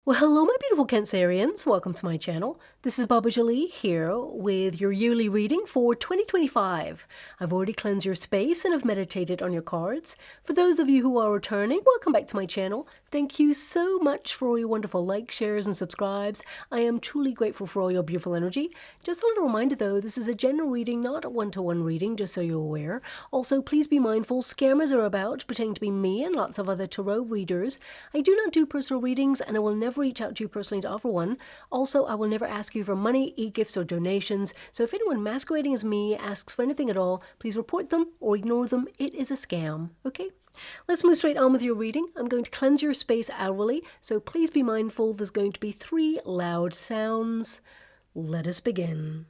Well, hello, my beautiful Cancerians. Welcome to my channel. This is Baba Jolie here with your yearly reading for 2025. I've already cleansed your space and have meditated on your cards. For those of you who are returning, welcome back to my channel. Thank you so much for all your wonderful likes, shares, and subscribes. I am truly grateful for all your beautiful energy. Just a little reminder though, this is a general reading, not a one-to-one reading, just so you're aware. Also, please be mindful, scammers are about, pretending to be me and lots of other tarot readers. I do not do personal readings and I will never reach out to you personally to offer one. Also, I will never ask you for money, e-gifts, or donations. So if anyone masquerading as me asks for anything at all, please report them or ignore them. It is a scam, okay? Let's move straight on with your reading. I'm going to cleanse your space hourly, so please be mindful there's going to be 3 loud sounds. Let us begin.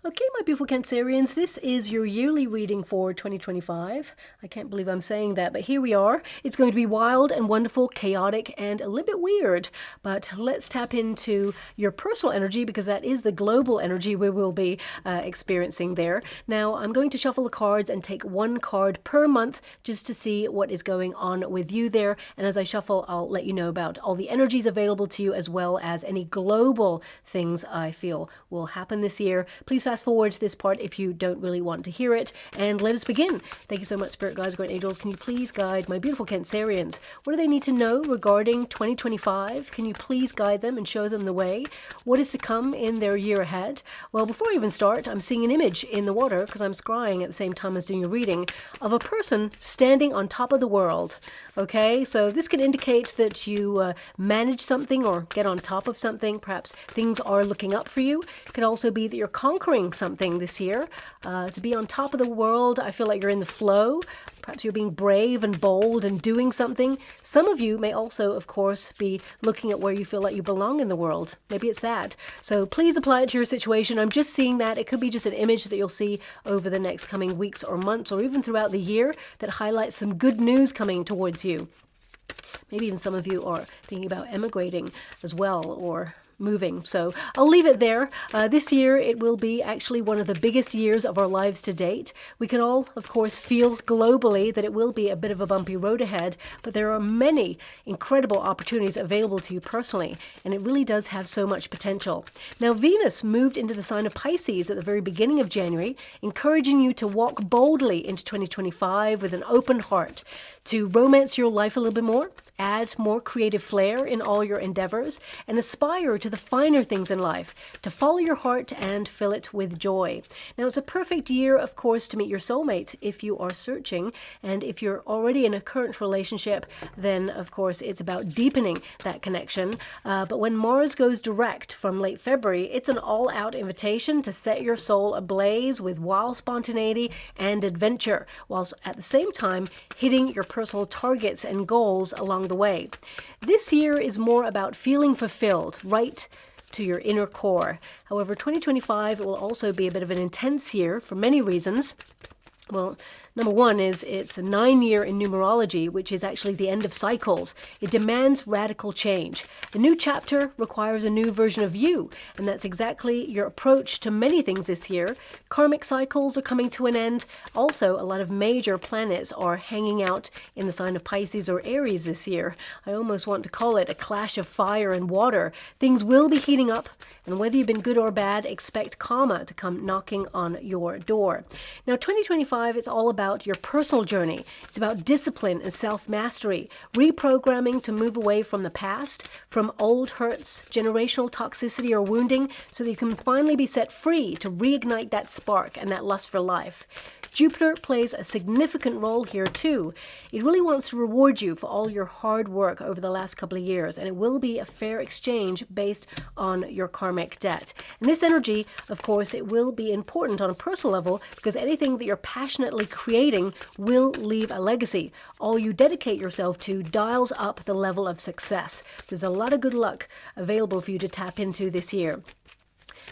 Okay, my beautiful Cancerians, this is your yearly reading for 2025. I can't believe I'm saying that, but here we are. It's going to be wild and wonderful, chaotic, and a little bit weird. But let's tap into your personal energy because that is the global energy we will be experiencing there. Now, I'm going to shuffle the cards and take 1 card per month just to see what is going on with you there. And as I shuffle, I'll let you know about all the energies available to you as well as any global things I feel will happen this year. Please fast forward to this part if you don't really want to hear it, and let us begin. Thank you so much, Spirit Guides, Great Angels. Can you please guide my beautiful Cancerians? What do they need to know regarding 2025? Can you please guide them and show them the way? What is to come in their year ahead? Well, before I even start, I'm seeing an image in the water, because I'm scrying at the same time as doing a reading, of a person standing on top of the world. Okay, so this can indicate that you manage something or get on top of something. Perhaps things are looking up for you. It could also be that you're conquering something this year. To be on top of the world, I feel like you're in the flow. Perhaps you're being brave and bold and doing something. Some of you may also, of course, be looking at where you feel like you belong in the world. Maybe it's that. So please apply it to your situation. I'm just seeing that. It could be just an image that you'll see over the next coming weeks or months or even throughout the year that highlights some good news coming towards you. Maybe even some of you are thinking about emigrating as well, or moving. So I'll leave it there. This year it will be actually one of the biggest years of our lives to date. We can all, of course, feel globally that it will be a bit of a bumpy road ahead, but there are many incredible opportunities available to you personally, and it really does have so much potential. Now, Venus moved into the sign of Pisces at the very beginning of January, encouraging you to walk boldly into 2025 with an open heart, to romance your life a little bit more, add more creative flair in all your endeavors, and aspire to the finer things in life, to follow your heart and fill it with joy. Now, it's a perfect year, of course, to meet your soulmate if you are searching, and if you're already in a current relationship, then, of course, it's about deepening that connection. But when Mars goes direct from late February, it's an all-out invitation to set your soul ablaze with wild spontaneity and adventure, whilst at the same time hitting your personal targets and goals along the way. This year is more about feeling fulfilled, right to your inner core. However, 2025 will also be a bit of an intense year for many reasons. Well, number one is it's a 9-year in numerology, which is actually the end of cycles. It demands radical change. A new chapter requires a new version of you, and that's exactly your approach to many things this year. Karmic cycles are coming to an end. Also, a lot of major planets are hanging out in the sign of Pisces or Aries this year. I almost want to call it a clash of fire and water. Things will be heating up, and whether you've been good or bad, expect karma to come knocking on your door. Now, 2025 is all about your personal journey. It's about discipline and self-mastery, reprogramming to move away from the past, from old hurts, generational toxicity or wounding, so that you can finally be set free to reignite that spark and that lust for life. Jupiter plays a significant role here too. It really wants to reward you for all your hard work over the last couple of years, and it will be a fair exchange based on your karmic debt. And this energy, of course, it will be important on a personal level because anything that you're passionately creating will leave a legacy. All you dedicate yourself to dials up the level of success. There's a lot of good luck available for you to tap into this year.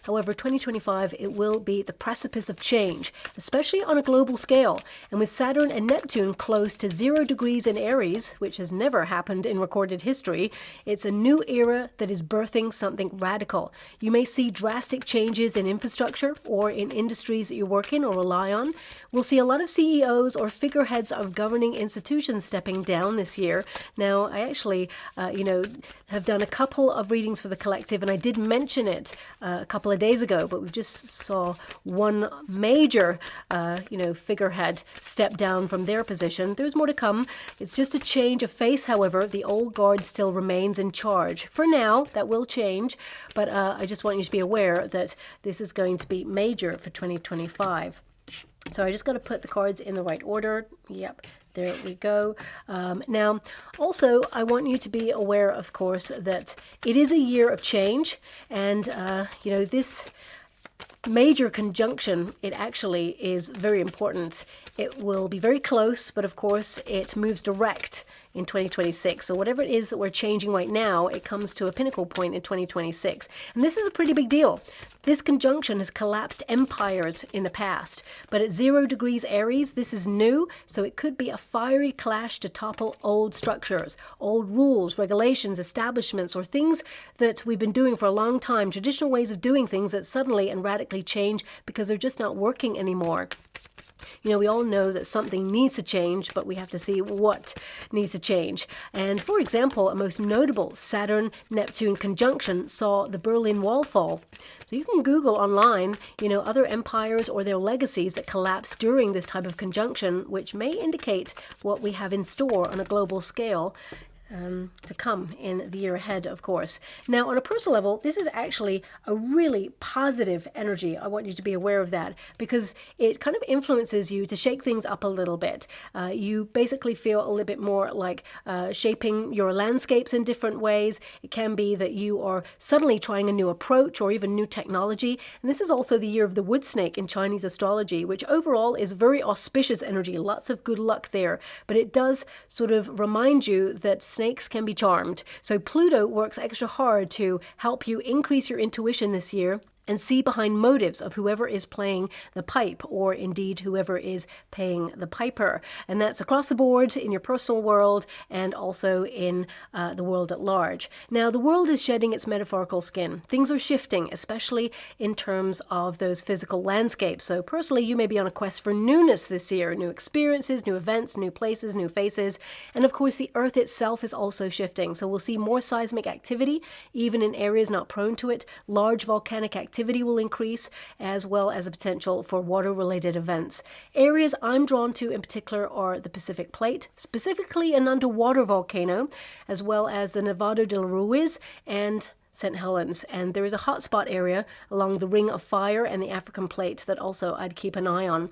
However, 2025, it will be the precipice of change, especially on a global scale. And with Saturn and Neptune close to 0 degrees in Aries, which has never happened in recorded history, it's a new era that is birthing something radical. You may see drastic changes in infrastructure or in industries that you work in or rely on. We'll see a lot of CEOs or figureheads of governing institutions stepping down this year. Now, I actually, have done a couple of readings for the collective, and I did mention it a couple of days ago, but we just saw one major, figurehead step down from their position. There's more to come. It's just a change of face, however. The old guard still remains in charge. For now, that will change, but I just want you to be aware that this is going to be major for 2025. So I just got to put the cards in the right order. Yep, there we go. Now, also, I want you to be aware, of course, that it is a year of change. And, this major conjunction, it actually is very important. It will be very close, but of course, it moves direct in 2026. So whatever it is that we're changing right now, it comes to a pinnacle point in 2026. And this is a pretty big deal. This conjunction has collapsed empires in the past, but at 0 degrees Aries, this is new, so it could be a fiery clash to topple old structures, old rules, regulations, establishments, or things that we've been doing for a long time, traditional ways of doing things that suddenly and radically change because they're just not working anymore. We all know that something needs to change, but we have to see what needs to change. And for example, a most notable Saturn-Neptune conjunction saw the Berlin Wall fall. So you can Google online, other empires or their legacies that collapsed during this type of conjunction, which may indicate what we have in store on a global scale. To come in the year ahead, of course. Now, on a personal level, this is actually a really positive energy. I want you to be aware of that because it kind of influences you to shake things up a little bit. You basically feel a little bit more like shaping your landscapes in different ways. It can be that you are suddenly trying a new approach or even new technology. And this is also the year of the wood snake in Chinese astrology, which overall is very auspicious energy. Lots of good luck there. But it does sort of remind you that snakes can be charmed. So Pluto works extra hard to help you increase your intuition this year and see behind motives of whoever is playing the pipe, or indeed whoever is paying the piper. And that's across the board in your personal world and also in the world at large. Now, the world is shedding its metaphorical skin. Things are shifting, especially in terms of those physical landscapes. So personally, you may be on a quest for newness this year, new experiences, new events, new places, new faces. And of course, the Earth itself is also shifting. So we'll see more seismic activity, even in areas not prone to it. Large volcanic activity will increase, as well as a potential for water-related events. Areas I'm drawn to in particular are the Pacific Plate, specifically an underwater volcano, as well as the Nevado del Ruiz and St. Helens. And there is a hotspot area along the Ring of Fire and the African Plate that also I'd keep an eye on.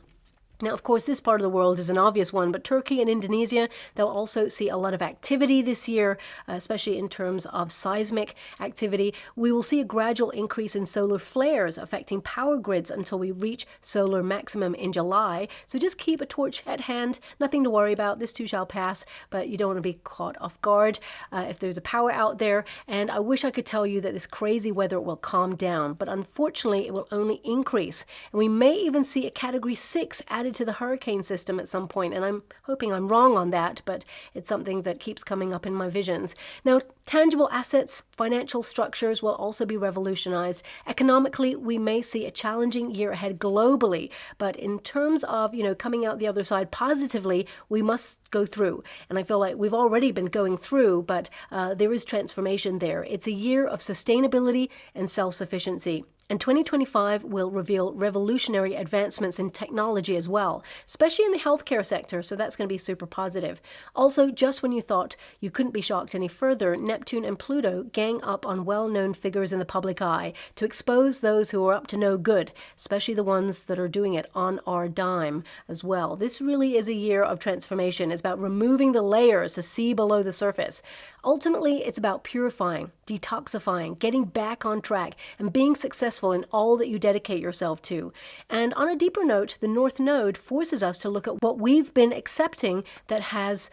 Now, of course, this part of the world is an obvious one, but Turkey and Indonesia, they'll also see a lot of activity this year, especially in terms of seismic activity. We will see a gradual increase in solar flares affecting power grids until we reach solar maximum in July. So just keep a torch at hand. Nothing to worry about. This too shall pass, but you don't want to be caught off guard if there's a power out there. And I wish I could tell you that this crazy weather will calm down, but unfortunately, it will only increase. And we may even see a Category 6 added to the hurricane system at some point, and I'm hoping I'm wrong on that, but it's something that keeps coming up in my visions. Now, tangible assets, financial structures will also be revolutionized. Economically, we may see a challenging year ahead globally, but in terms of, coming out the other side positively, we must go through. And I feel like we've already been going through, but there is transformation there. It's a year of sustainability and self-sufficiency. And 2025 will reveal revolutionary advancements in technology as well, especially in the healthcare sector, so that's going to be super positive. Also, just when you thought you couldn't be shocked any further, Neptune and Pluto gang up on well-known figures in the public eye to expose those who are up to no good, especially the ones that are doing it on our dime as well. This really is a year of transformation. It's about removing the layers to see below the surface. Ultimately, it's about purifying, detoxifying, getting back on track, and being successful in all that you dedicate yourself to. And on a deeper note, the North Node forces us to look at what we've been accepting that has,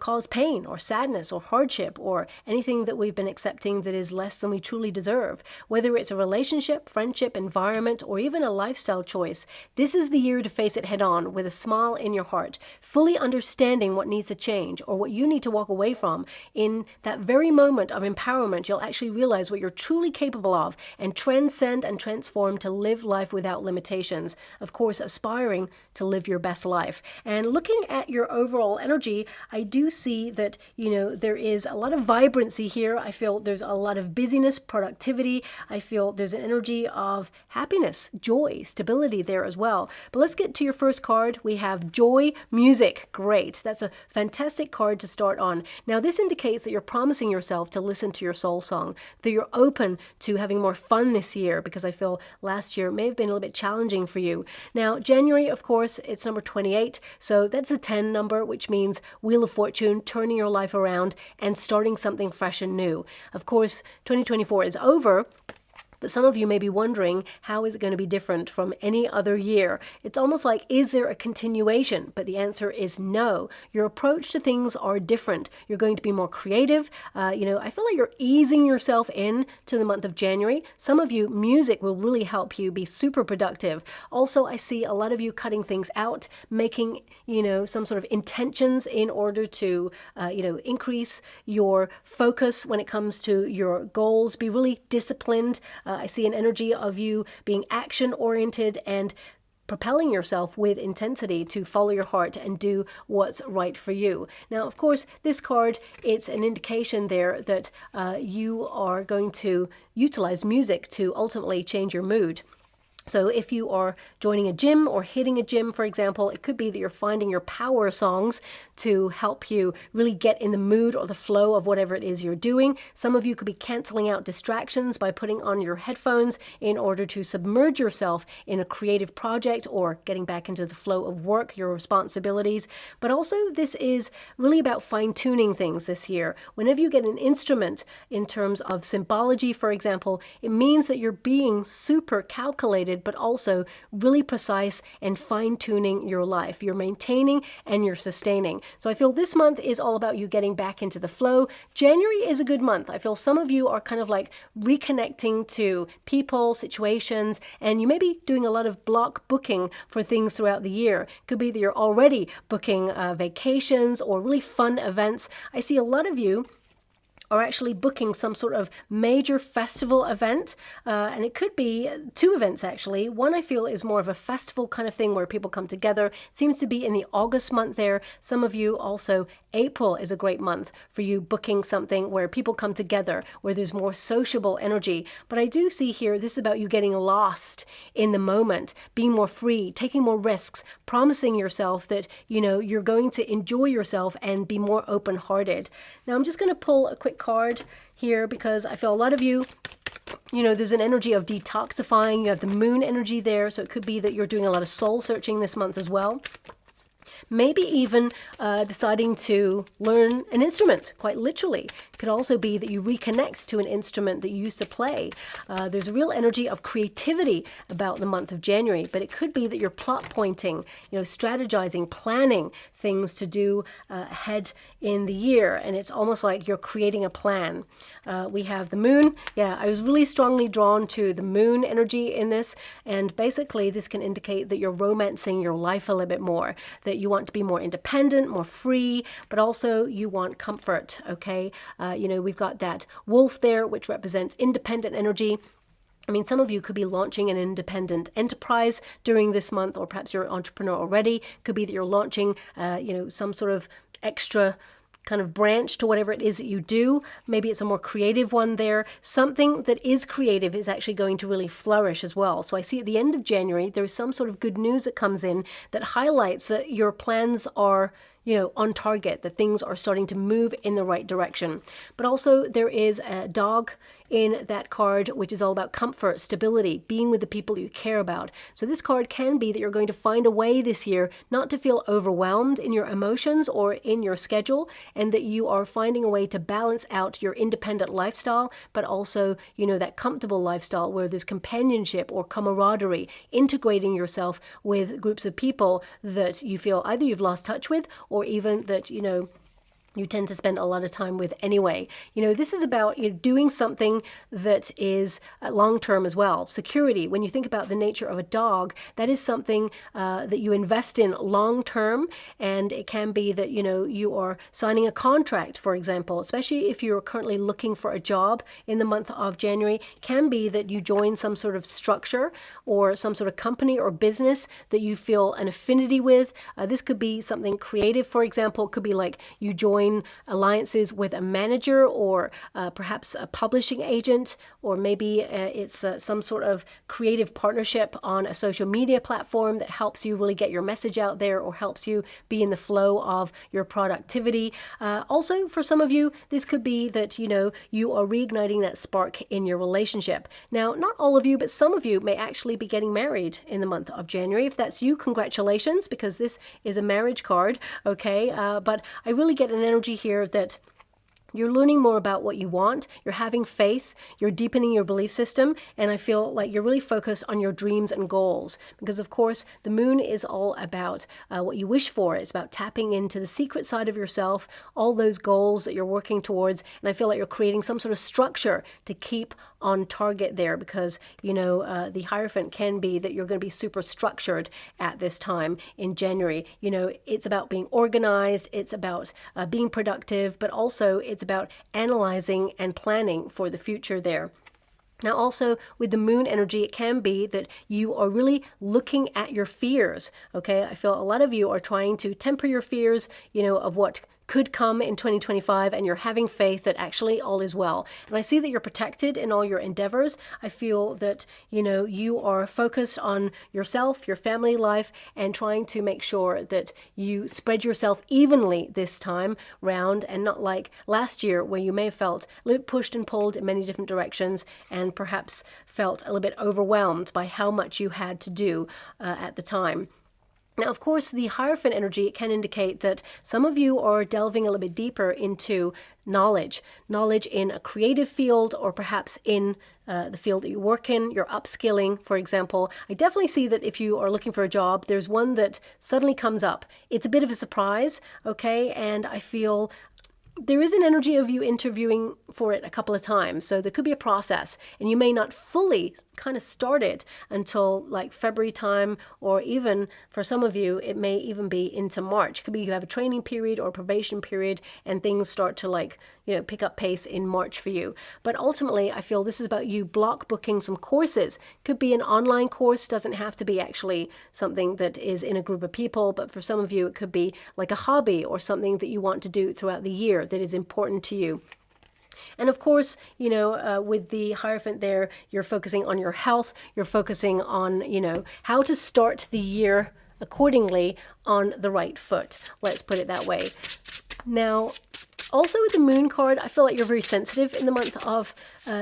caused pain or sadness or hardship or anything that we've been accepting that is less than we truly deserve. Whether it's a relationship, friendship, environment, or even a lifestyle choice, this is the year to face it head on with a smile in your heart, fully understanding what needs to change or what you need to walk away from. In that very moment of empowerment, you'll actually realize what you're truly capable of and transcend and transform to live life without limitations. Of course, aspiring to live your best life. And looking at your overall energy, I do see that, there is a lot of vibrancy here. I feel there's a lot of busyness, productivity. I feel there's an energy of happiness, joy, stability there as well. But let's get to your first card. We have Joy Music. Great. That's a fantastic card to start on. Now, this indicates that you're promising yourself to listen to your soul song, that you're open to having more fun this year, because I feel last year may have been a little bit challenging for you. Now, January, of course, it's number 28. So that's a 10 number, which means Wheel of Fortune, turning your life around and starting something fresh and new. Of course, 2024 is over. But some of you may be wondering, how is it going to be different from any other year? It's almost like, is there a continuation? But the answer is no. Your approach to things are different. You're going to be more creative. I feel like you're easing yourself in to the month of January. Some of you, music will really help you be super productive. Also, I see a lot of you cutting things out, making, some sort of intentions in order to, increase your focus when it comes to your goals. Be really disciplined. I see an energy of you being action-oriented and propelling yourself with intensity to follow your heart and do what's right for you. Now, of course, this card, it's an indication there that you are going to utilize music to ultimately change your mood. So if you are joining a gym or hitting a gym, for example, it could be that you're finding your power songs to help you really get in the mood or the flow of whatever it is you're doing. Some of you could be canceling out distractions by putting on your headphones in order to submerge yourself in a creative project or getting back into the flow of work, your responsibilities. But also, this is really about fine-tuning things this year. Whenever you get an instrument in terms of symbology, for example, it means that you're being super calculated, but also really precise and fine-tuning your life. You're maintaining and you're sustaining. So I feel this month is all about you getting back into the flow. January is a good month. I feel some of you are kind of like reconnecting to people, situations, and you may be doing a lot of block booking for things throughout the year. Could be that you're already booking vacations or really fun events. I see a lot of you are actually booking some sort of major festival event. And it could be two events, actually. One I feel is more of a festival kind of thing where people come together. It seems to be in the August month there. Some of you also, April is a great month for you booking something where people come together, where there's more sociable energy. But I do see here, this is about you getting lost in the moment, being more free, taking more risks, promising yourself that, you're going to enjoy yourself and be more open-hearted. Now, I'm just going to pull a quick card here because I feel a lot of you, there's an energy of detoxifying. You have the moon energy there, so it could be that you're doing a lot of soul searching this month as well. Maybe even deciding to learn an instrument, quite literally. It could also be that you reconnect to an instrument that you used to play. There's a real energy of creativity about the month of January, but it could be that you're plot pointing, strategizing, planning things to do ahead in the year, and it's almost like you're creating a plan. We have the moon. Yeah, I was really strongly drawn to the moon energy in this, and basically this can indicate that you're romancing your life a little bit more, that you want to be more independent, more free, but also you want comfort, okay? We've got that wolf there, which represents independent energy. I mean, some of you could be launching an independent enterprise during this month, or perhaps you're an entrepreneur already. Could be that you're launching, some sort of extra kind of branch to whatever it is that you do. Maybe it's a more creative one there. Something that is creative is actually going to really flourish as well. So I see at the end of January, there's some sort of good news that comes in that highlights that your plans are on target, that things are starting to move in the right direction. But also there is a dog in that card, which is all about comfort, stability, being with the people you care about. So this card can be that you're going to find a way this year not to feel overwhelmed in your emotions or in your schedule, and that you are finding a way to balance out your independent lifestyle, but also, you know, that comfortable lifestyle where there's companionship or camaraderie, integrating yourself with groups of people that you feel either you've lost touch with or even that, you know, you tend to spend a lot of time with anyway. You know, this is about, you know, doing something that is long-term as well. Security, when you think about the nature of a dog, that is something that you invest in long-term, and it can be that, you know, you are signing a contract, for example, especially if you're currently looking for a job in the month of January, can be that you join some sort of structure or some sort of company or business that you feel an affinity with. This could be something creative, for example. It could be like you join alliances with a manager or perhaps a publishing agent, or maybe it's some sort of creative partnership on a social media platform that helps you really get your message out there or helps you be in the flow of your productivity. Also, for some of you, this could be that, you know, you are reigniting that spark in your relationship. Now, not all of you, but some of you may actually be getting married in the month of January. If that's you, congratulations, because this is a marriage card, okay? But I really get an energy here that you're learning more about what you want, you're having faith, you're deepening your belief system, and I feel like you're really focused on your dreams and goals. Because, of course, the moon is all about what you wish for. It's about tapping into the secret side of yourself, all those goals that you're working towards, and I feel like you're creating some sort of structure to keep on target there, because, you know, the Hierophant can be that you're going to be super structured at this time in January. You know, it's about being organized, it's about being productive, but also it's about analyzing and planning for the future there. Now, also with the moon energy, it can be that you are really looking at your fears, okay? I feel a lot of you are trying to temper your fears, you know, of what could come in 2025, and you're having faith that actually all is well. And I see that you're protected in all your endeavors. I feel that, you know, you are focused on yourself, your family life, and trying to make sure that you spread yourself evenly this time round, and not like last year where you may have felt a little bit pushed and pulled in many different directions and perhaps felt a little bit overwhelmed by how much you had to do at the time. Now, of course, the Hierophant energy can indicate that some of you are delving a little bit deeper into knowledge in a creative field, or perhaps in the field that you work in, you're upskilling, for example. I definitely see that if you are looking for a job, there's one that suddenly comes up. It's a bit of a surprise, okay? And I feel there is an energy of you interviewing for it a couple of times. So there could be a process, and you may not fully kind of start it until like February time, or even for some of you, it may even be into March. It could be you have a training period or probation period, and things start to, like, you know, pick up pace in March for you. But ultimately, I feel this is about you block booking some courses. Could be an online course, doesn't have to be actually something that is in a group of people, but for some of you, it could be like a hobby or something that you want to do throughout the year that is important to you. And of course, you know, with the Hierophant there, you're focusing on your health, you're focusing on, you know, how to start the year accordingly on the right foot. Let's put it that way. Now, also with the Moon card, I feel like you're very sensitive in the month of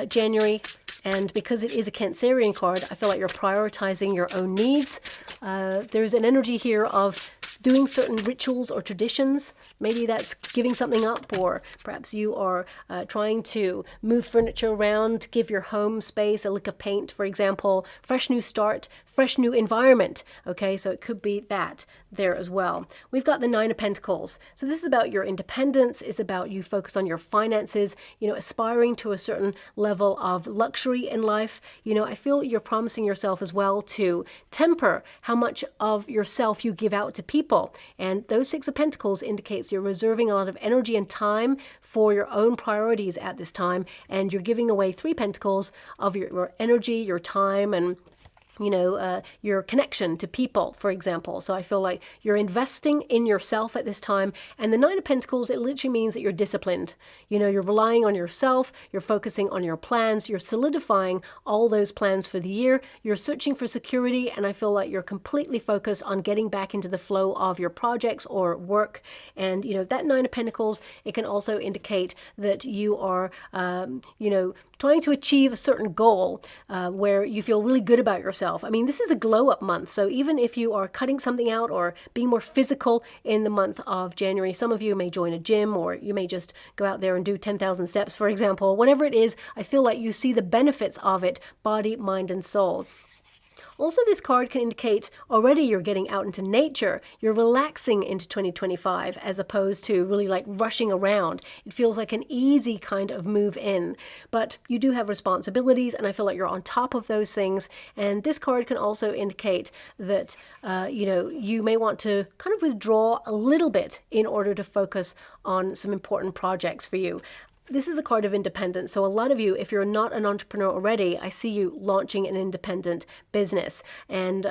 January. And because it is a Cancerian card, I feel like you're prioritizing your own needs. There's an energy here of doing certain rituals or traditions. Maybe that's giving something up, or perhaps you are trying to move furniture around, give your home space a lick of paint, for example, fresh new start, fresh new environment. Okay, so it could be that there as well. We've got the Nine of Pentacles. So this is about your independence. It's about you focus on your finances, you know, aspiring to a certain level of luxury in life. You know, I feel you're promising yourself as well to temper how much of yourself you give out to people. And those Six of Pentacles indicates you're reserving a lot of energy and time for your own priorities at this time. And you're giving away Three Pentacles of your energy, your time, and you know, your connection to people, for example. So I feel like you're investing in yourself at this time. And the Nine of Pentacles, it literally means that you're disciplined. You know, you're relying on yourself, you're focusing on your plans, you're solidifying all those plans for the year, you're searching for security, and I feel like you're completely focused on getting back into the flow of your projects or work. And, you know, that Nine of Pentacles, it can also indicate that you are, you know, trying to achieve a certain goal where you feel really good about yourself. I mean, this is a glow up month. So even if you are cutting something out or being more physical in the month of January, some of you may join a gym, or you may just go out there and do 10,000 steps, for example. Whatever it is, I feel like you see the benefits of it, body, mind, and soul. Also, this card can indicate already you're getting out into nature. You're relaxing into 2025 as opposed to really like rushing around. It feels like an easy kind of move in. But you do have responsibilities, and I feel like you're on top of those things. And this card can also indicate that, you may want to kind of withdraw a little bit in order to focus on some important projects for you. This is a card of independence. So a lot of you, if you're not an entrepreneur already, I see you launching an independent business. And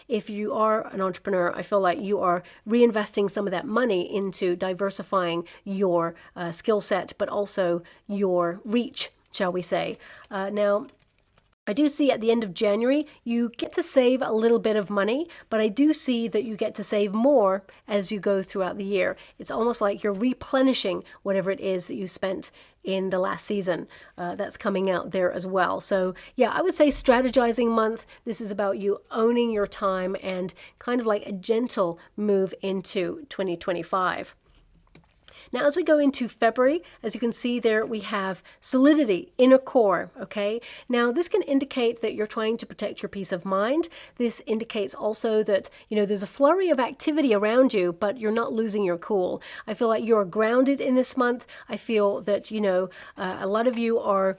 if you are an entrepreneur, I feel like you are reinvesting some of that money into diversifying your skill set, but also your reach, shall we say. Now, I do see at the end of January, you get to save a little bit of money, but I do see that you get to save more as you go throughout the year. It's almost like you're replenishing whatever it is that you spent in the last season. That's coming out there as well. So yeah, I would say strategizing month. This is about you owning your time and kind of like a gentle move into 2025. Now, as we go into February, as you can see there, we have solidity, inner core, okay? Now, this can indicate that you're trying to protect your peace of mind. This indicates also that, there's a flurry of activity around you, but you're not losing your cool. I feel like you're grounded in this month. I feel that, a lot of you are,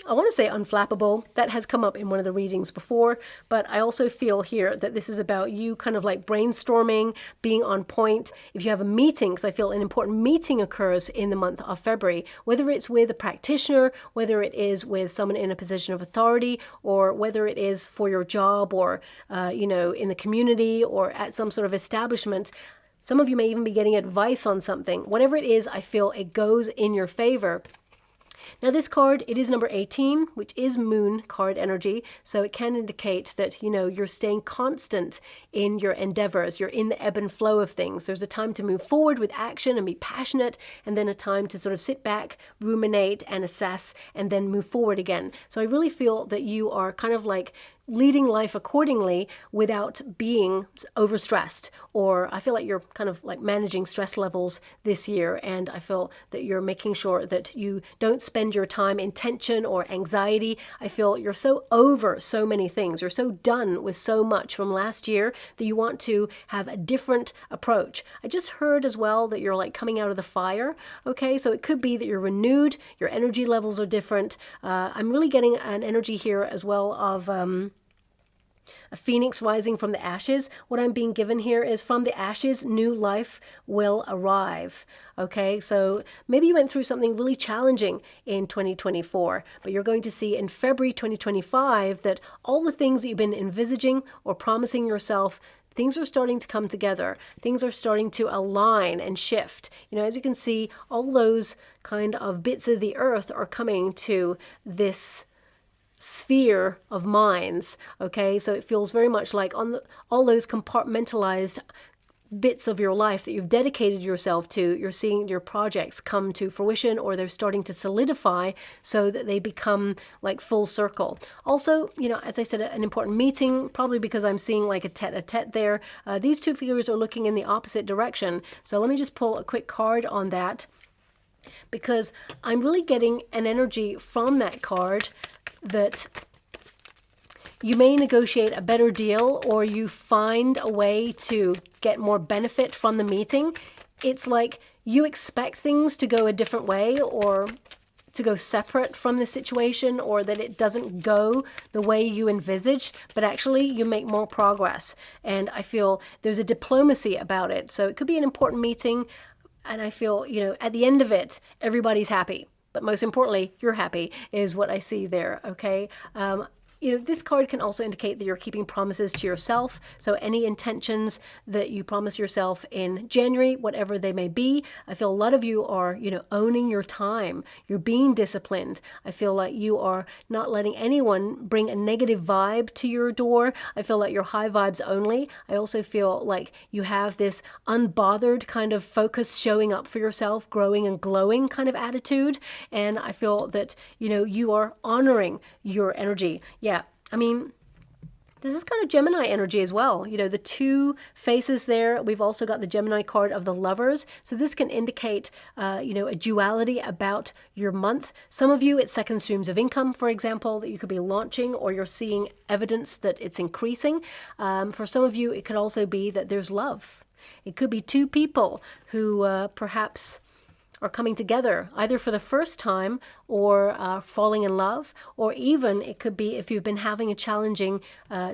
I want to say unflappable. That has come up in one of the readings before, but I also feel here that this is about you kind of like brainstorming, being on point. If you have a meeting, because I feel an important meeting occurs in the month of February, whether it's with a practitioner, whether it is with someone in a position of authority, or whether it is for your job or, in the community or at some sort of establishment. Some of you may even be getting advice on something. Whatever it is, I feel it goes in your favor. Now this card, it is number 18, which is moon card energy. So it can indicate that, you're staying constant in your endeavors. You're in the ebb and flow of things. There's a time to move forward with action and be passionate, and then a time to sort of sit back, ruminate and assess, and then move forward again. So I really feel that you are kind of like leading life accordingly without being overstressed, or I feel like you're kind of like managing stress levels this year, and I feel that you're making sure that you don't spend your time in tension or anxiety. I feel you're so over so many things, you're so done with so much from last year that you want to have a different approach. I just heard as well that you're like coming out of the fire, okay? So it could be that you're renewed, your energy levels are different. I'm really getting an energy here as well of a phoenix rising from the ashes. What I'm being given here is from the ashes, new life will arrive. Okay, so maybe you went through something really challenging in 2024, but you're going to see in February 2025 that all the things that you've been envisaging or promising yourself, things are starting to come together. Things are starting to align and shift. As you can see, all those kind of bits of the earth are coming to this sphere of minds, okay? So it feels very much like all those compartmentalized bits of your life that you've dedicated yourself to, you're seeing your projects come to fruition, or they're starting to solidify so that they become like full circle. Also, as I said, an important meeting, probably because I'm seeing like a tete-a-tete there. These two figures are looking in the opposite direction. So let me just pull a quick card on that, because I'm really getting an energy from that card that you may negotiate a better deal, or you find a way to get more benefit from the meeting. It's like you expect things to go a different way, or to go separate from the situation, or that it doesn't go the way you envisaged, but actually you make more progress. And I feel there's a diplomacy about it. So it could be an important meeting, and I feel, at the end of it, everybody's happy. But most importantly, you're happy is what I see there, okay? This card can also indicate that you're keeping promises to yourself. So any intentions that you promise yourself in January, whatever they may be, I feel a lot of you are, owning your time. You're being disciplined. I feel like you are not letting anyone bring a negative vibe to your door. I feel like you're high vibes only. I also feel like you have this unbothered kind of focus showing up for yourself, growing and glowing kind of attitude. And I feel that, you are honoring your energy. Yeah, I mean, this is kind of Gemini energy as well. The two faces there. We've also got the Gemini card of the Lovers. So this can indicate, a duality about your month. Some of you, it's second streams of income, for example, that you could be launching, or you're seeing evidence that it's increasing. For some of you, it could also be that there's love. It could be two people who perhaps are coming together either for the first time or falling in love, or even it could be if you've been having a challenging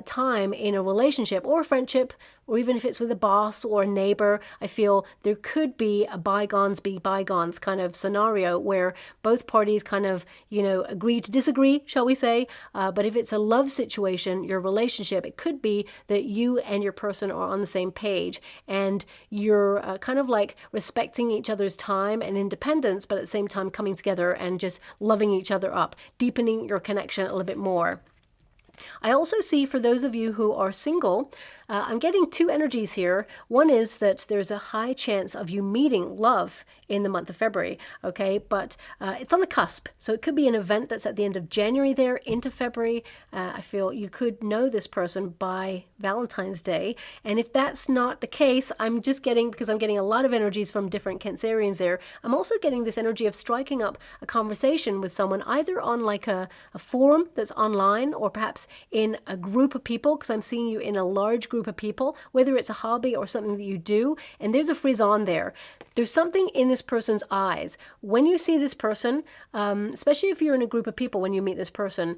time in a relationship or a friendship, or even if it's with a boss or a neighbor. I feel there could be a bygones be bygones kind of scenario where both parties kind of, agree to disagree, shall we say. But if it's a love situation, your relationship, it could be that you and your person are on the same page and you're kind of like respecting each other's time and independence, but at the same time coming together and just loving each other up, deepening your connection a little bit more. I also see for those of you who are single, I'm getting two energies here. One is that there's a high chance of you meeting love in the month of February, okay? But it's on the cusp. So it could be an event that's at the end of January there into February. I feel you could know this person by Valentine's Day. And if that's not the case, I'm just getting, because I'm getting a lot of energies from different Cancerians there, I'm also getting this energy of striking up a conversation with someone either on like a forum that's online, or perhaps in a group of people, because I'm seeing you in a large group of people, whether it's a hobby or something that you do. And there's a frisson there. There's something in this person's eyes. When you see this person, especially if you're in a group of people, when you meet this person,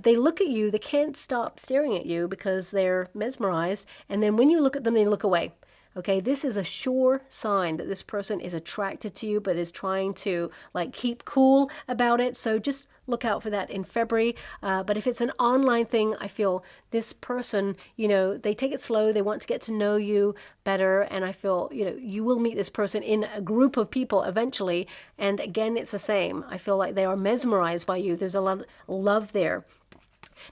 they look at you, they can't stop staring at you because they're mesmerized. And then when you look at them, they look away. Okay, this is a sure sign that this person is attracted to you, but is trying to like keep cool about it. So just look out for that in February. But if it's an online thing, I feel this person, they take it slow. They want to get to know you better. And I feel, you will meet this person in a group of people eventually. And again, it's the same. I feel like they are mesmerized by you. There's a lot of love there.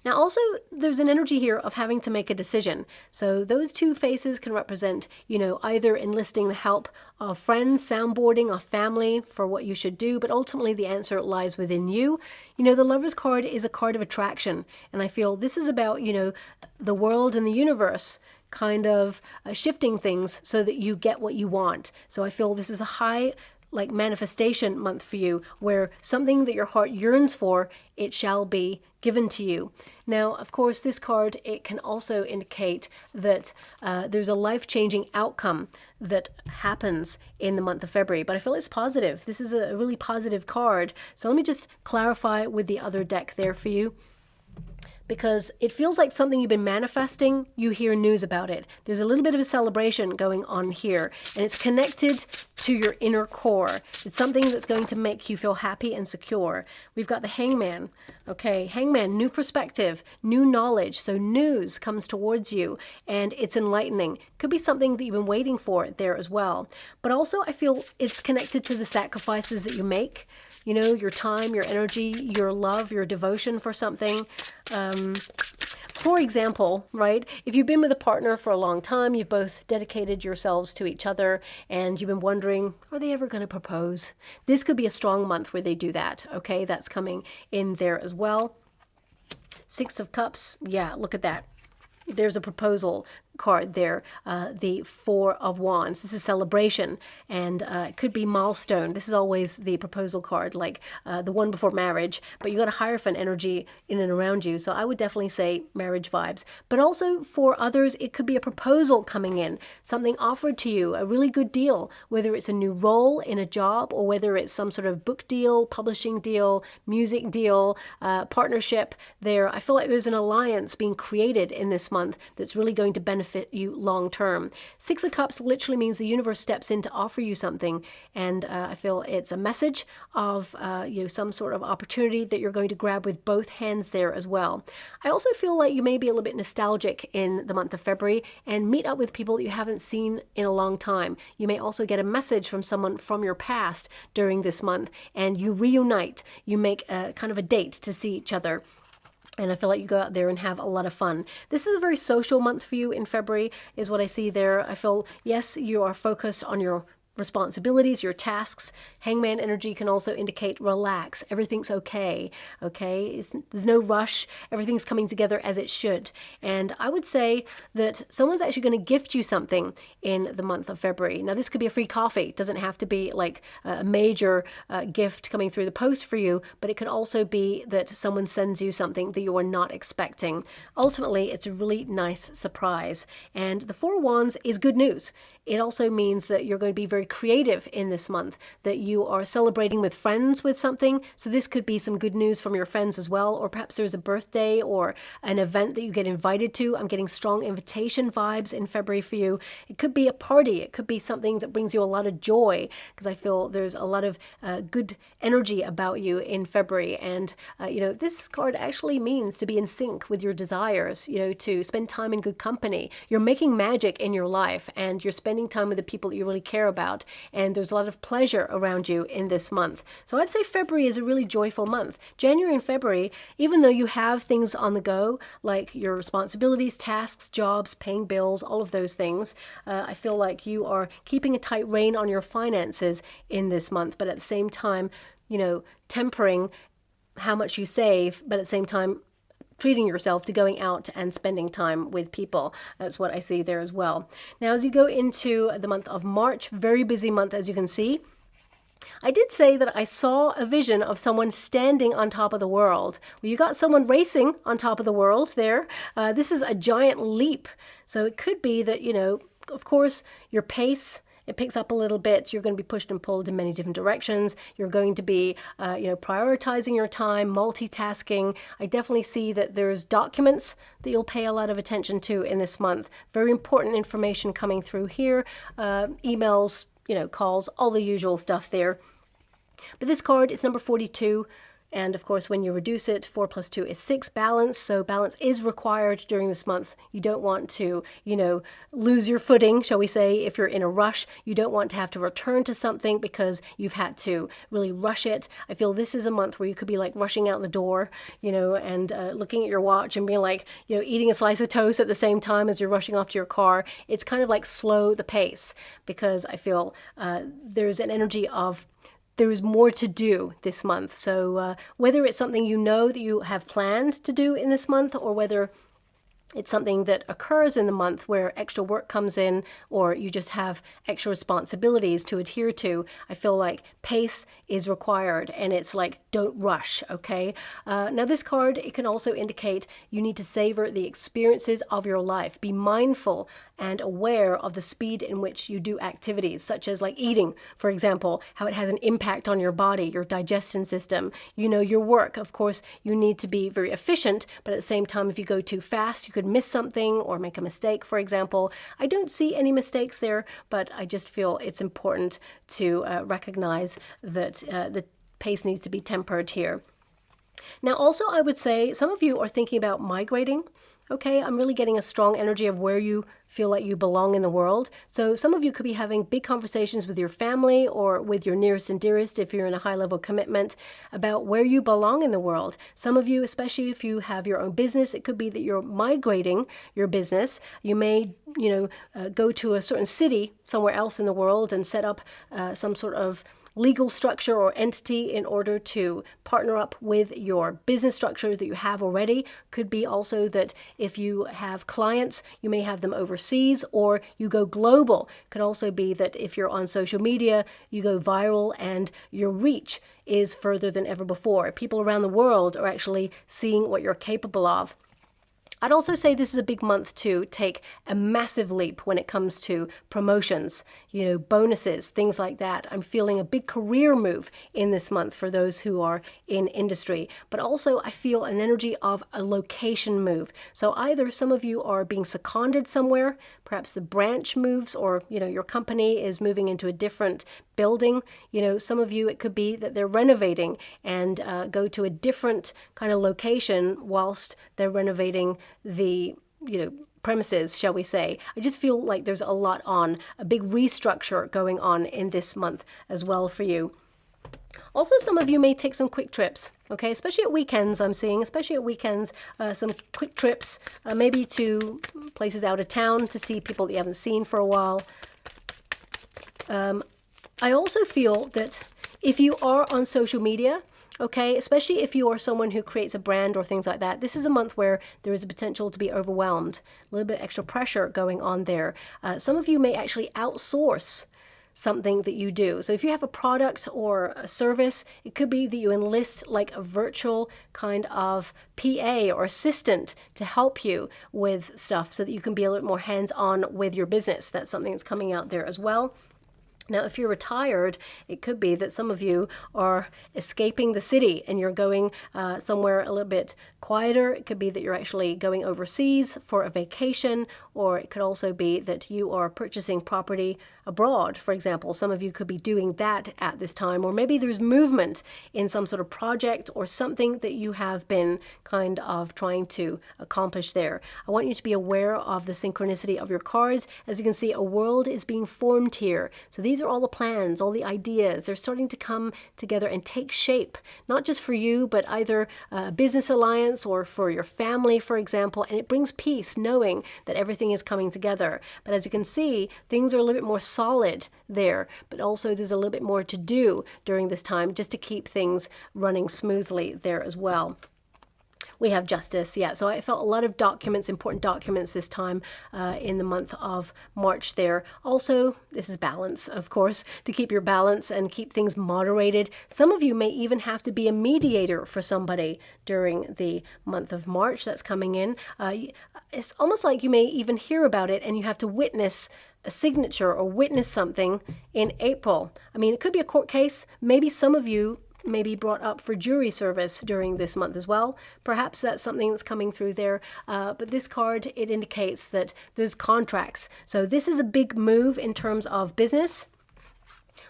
Now also, there's an energy here of having to make a decision. So those two faces can represent, either enlisting the help of friends, soundboarding, or family for what you should do, but ultimately the answer lies within you. The Lover's card is a card of attraction, and I feel this is about, the world and the universe kind of shifting things so that you get what you want. So I feel this is a high manifestation month for you, where something that your heart yearns for, it shall be given to you. Now, of course, this card, it can also indicate that there's a life-changing outcome that happens in the month of February, but I feel it's positive. This is a really positive card. So let me just clarify with the other deck there for you, because it feels like something you've been manifesting, you hear news about it. There's a little bit of a celebration going on here, and it's connected to your inner core. It's something that's going to make you feel happy and secure. We've got the Hangman. Okay, Hangman, new perspective, new knowledge. So news comes towards you, and it's enlightening. Could be something that you've been waiting for there as well. But also, I feel it's connected to the sacrifices that you make. Your time, your energy, your love, your devotion for something. For example, right, if you've been with a partner for a long time, you've both dedicated yourselves to each other, and you've been wondering, are they ever going to propose? This could be a strong month where they do that, okay? That's coming in there as well. Six of Cups, yeah, look at that. There's a proposal card there, the Four of Wands. This is celebration, and it could be milestone. This is always the proposal card, like the one before marriage, but you got a Hierophant energy in and around you, so I would definitely say marriage vibes. But also for others, it could be a proposal coming in, something offered to you, a really good deal, whether it's a new role in a job, or whether it's some sort of book deal, publishing deal, music deal, partnership there. I feel like there's an alliance being created in this month that's really going to benefit benefit you long term. Six of Cups literally means the universe steps in to offer you something, and I feel it's a message of some sort of opportunity that you're going to grab with both hands there as well. I also feel like you may be a little bit nostalgic in the month of February and meet up with people that you haven't seen in a long time. You may also get a message from someone from your past during this month, and you reunite. You make a kind of a date to see each other. And I feel like you go out there and have a lot of fun. This is a very social month for you in February, is what I see there. I feel, yes, you are focused on your responsibilities, your tasks. Hangman energy can also indicate relax. Everything's okay. There's no rush. Everything's coming together as it should. And I would say that someone's actually going to gift you something in the month of February. Now, this could be a free coffee. It doesn't have to be like a major gift coming through the post for you, but it could also be that someone sends you something that you are not expecting. Ultimately, it's a really nice surprise. And the Four of Wands is good news. It also means that you're going to be very creative in this month, that you are celebrating with friends with something. So this could be some good news from your friends as well, or perhaps there's a birthday or an event that you get invited to. I'm getting strong invitation vibes in February for you. It could be a party. It could be something that brings you a lot of joy, because I feel there's a lot of good energy about you in February. And, this card actually means to be in sync with your desires, to spend time in good company. You're making magic in your life, and you're spending time with the people that you really care about, and there's a lot of pleasure around you in this month. So I'd say February is a really joyful month. January and February, even though you have things on the go, like your responsibilities, tasks, jobs, paying bills, all of those things, I feel like you are keeping a tight rein on your finances in this month, but at the same time, tempering how much you save, but at the same time, treating yourself to going out and spending time with people. That's what I see there as well. Now, as you go into the month of March, very busy month, as you can see. I did say that I saw a vision of someone standing on top of the world. Well, you got someone racing on top of the world there. This is a giant leap. So it could be that, of course, your pace, it picks up a little bit. You're going to be pushed and pulled in many different directions. You're going to be, prioritizing your time, multitasking. I definitely see that there's documents that you'll pay a lot of attention to in this month. Very important information coming through here. Emails, calls, all the usual stuff there. But this card is number 42. And of course, when you reduce it, 4 plus 2 is 6, balance. So balance is required during this month. You don't want to, lose your footing, shall we say, if you're in a rush. You don't want to have to return to something because you've had to really rush it. I feel this is a month where you could be like rushing out the door, and looking at your watch and being like, eating a slice of toast at the same time as you're rushing off to your car. It's kind of like slow the pace, because I feel there's an energy of there is more to do this month. So whether it's something that you have planned to do in this month, or whether it's something that occurs in the month where extra work comes in, or you just have extra responsibilities to adhere to, I feel like pace is required, and it's like, don't rush, okay? Now this card, it can also indicate you need to savor the experiences of your life. Be mindful and aware of the speed in which you do activities, such as like eating, for example, how it has an impact on your body, your digestion system, your work. Of course, you need to be very efficient, but at the same time, if you go too fast, you could miss something or make a mistake, for example. I don't see any mistakes there, but I just feel it's important to recognize that the pace needs to be tempered here. Now, also, I would say some of you are thinking about migrating. Okay, I'm really getting a strong energy of where you feel like you belong in the world. So some of you could be having big conversations with your family or with your nearest and dearest, if you're in a high-level commitment, about where you belong in the world. Some of you, especially if you have your own business, it could be that you're migrating your business. You may, go to a certain city somewhere else in the world and set up some sort of legal structure or entity in order to partner up with your business structure that you have already. Could be also that if you have clients, you may have them overseas, or you go global. Could also be that if you're on social media, you go viral and your reach is further than ever before. People around the world are actually seeing what you're capable of. I'd also say this is a big month to take a massive leap when it comes to promotions, bonuses, things like that. I'm feeling a big career move in this month for those who are in industry, but also I feel an energy of a location move. So either some of you are being seconded somewhere, perhaps the branch moves, or, your company is moving into a different building. Some of you, it could be that they're renovating and go to a different kind of location whilst they're renovating the, premises, shall we say. I just feel like there's a lot on, a big restructure going on in this month as well for you. Also, some of you may take some quick trips, okay? Especially at weekends, I'm seeing, some quick trips, maybe to places out of town to see people that you haven't seen for a while. I also feel that if you are on social media, okay, especially if you are someone who creates a brand or things like that, this is a month where there is a potential to be overwhelmed, a little bit extra pressure going on there. Some of you may actually outsource something that you do. So if you have a product or a service, it could be that you enlist like a virtual kind of PA or assistant to help you with stuff so that you can be a little more hands-on with your business. That's something that's coming out there as well. Now, if you're retired, it could be that some of you are escaping the city and you're going somewhere a little bit quieter. It could be that you're actually going overseas for a vacation, or it could also be that you are purchasing property abroad, for example. Some of you could be doing that at this time, or maybe there's movement in some sort of project or something that you have been kind of trying to accomplish there. I want you to be aware of the synchronicity of your cards. As you can see, a world is being formed here. So these are all the plans, all the ideas. They're starting to come together and take shape, not just for you, but either a business alliance or for your family, for example. And it brings peace knowing that everything is coming together. But as you can see, things are a little bit more solid there, but also there's a little bit more to do during this time just to keep things running smoothly there as well. We have justice, yeah. So I felt a lot of documents, important documents this time in the month of March there. Also, this is balance, of course, to keep your balance and keep things moderated. Some of you may even have to be a mediator for somebody during the month of March that's coming in. It's almost like you may even hear about it and you have to witness a signature or witness something in April. I mean, it could be a court case. Maybe some of you may be brought up for jury service during this month as well. Perhaps that's something that's coming through there. But this card, it indicates that there's contracts. So this is a big move in terms of business.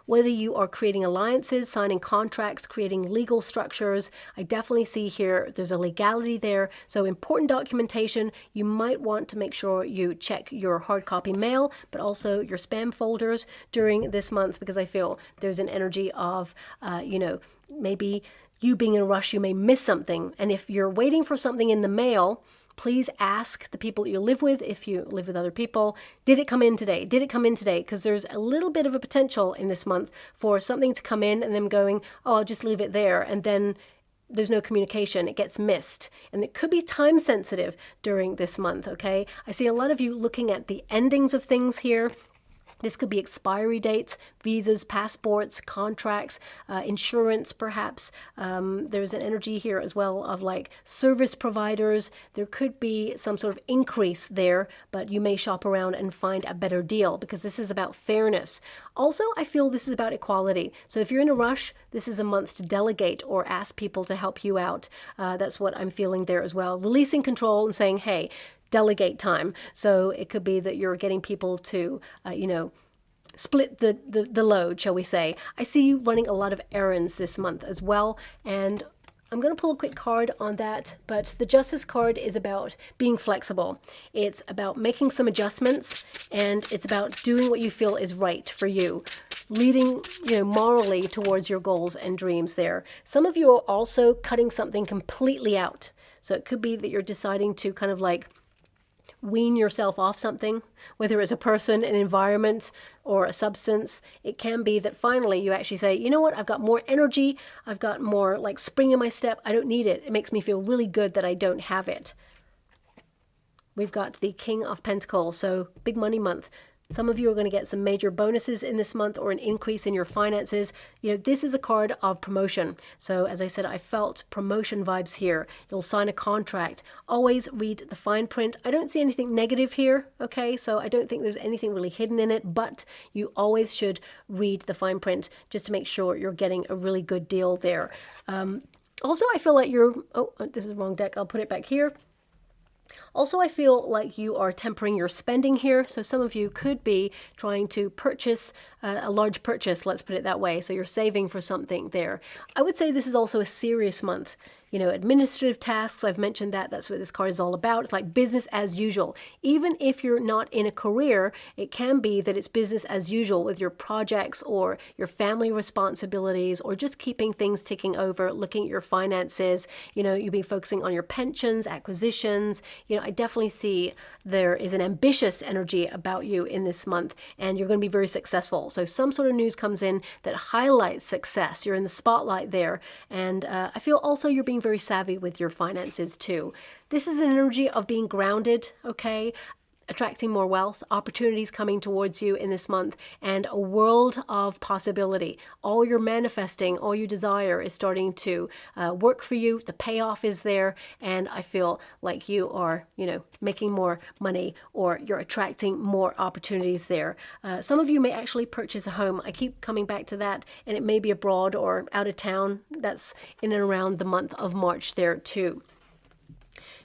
Whether you are creating alliances, signing contracts, creating legal structures, I definitely see here there's a legality there. So important documentation. You might want to make sure you check your hard copy mail, but also your spam folders during this month, because I feel there's an energy of, maybe you being in a rush, you may miss something. And if you're waiting for something in the mail, please ask the people that you live with, if you live with other people, did it come in today? Did it come in today? Because there's a little bit of a potential in this month for something to come in and them going, oh, I'll just leave it there. And then there's no communication. It gets missed. And it could be time sensitive during this month, okay? I see a lot of you looking at the endings of things here. This could be expiry dates, visas, passports, contracts, insurance perhaps. There's an energy here as well of like service providers. There could be some sort of increase there, but you may shop around and find a better deal because this is about fairness. Also, I feel this is about equality. So if you're in a rush, this is a month to delegate or ask people to help you out. That's what I'm feeling there as well. Releasing control and saying, hey, delegate time. So it could be that you're getting people to, split the load, shall we say. I see you running a lot of errands this month as well. And I'm going to pull a quick card on that, but the Justice card is about being flexible. It's about making some adjustments, and it's about doing what you feel is right for you, leading, morally towards your goals and dreams there. Some of you are also cutting something completely out. So it could be that you're deciding to kind of like wean yourself off something, whether it's a person, an environment, or a substance. It can be that finally you actually say, you know what, I've got more energy, I've got more like spring in my step, I don't need it. It makes me feel really good that I don't have it. We've got the King of Pentacles, so big money month. Some of you are going to get some major bonuses in this month or an increase in your finances. You know, this is a card of promotion. So as I said, I felt promotion vibes here. You'll sign a contract. Always read the fine print. I don't see anything negative here, okay? So I don't think there's anything really hidden in it, but you always should read the fine print just to make sure you're getting a really good deal there. Also, I feel like this is the wrong deck. I'll put it back here. Also, I feel like you are tempering your spending here. So some of you could be trying to purchase a large purchase, let's put it that way. So you're saving for something there. I would say this is also a serious month. You know, administrative tasks, I've mentioned that. That's what this card is all about. It's like business as usual. Even if you're not in a career, it can be that it's business as usual with your projects or your family responsibilities or just keeping things ticking over, looking at your finances. You know, you'll be focusing on your pensions, acquisitions. You know, I definitely see there is an ambitious energy about you in this month, and you're going to be very successful. So some sort of news comes in that highlights success. You're in the spotlight there. And I feel also you're being very savvy with your finances too. This is an energy of being grounded, okay? Attracting more wealth, opportunities coming towards you in this month, and a world of possibility. All your manifesting, all you desire is starting to work for you. The payoff is there, and I feel like you are, you know, making more money or you're attracting more opportunities there. Some of you may actually purchase a home. I keep coming back to that, and it may be abroad or out of town. That's in and around the month of March there too.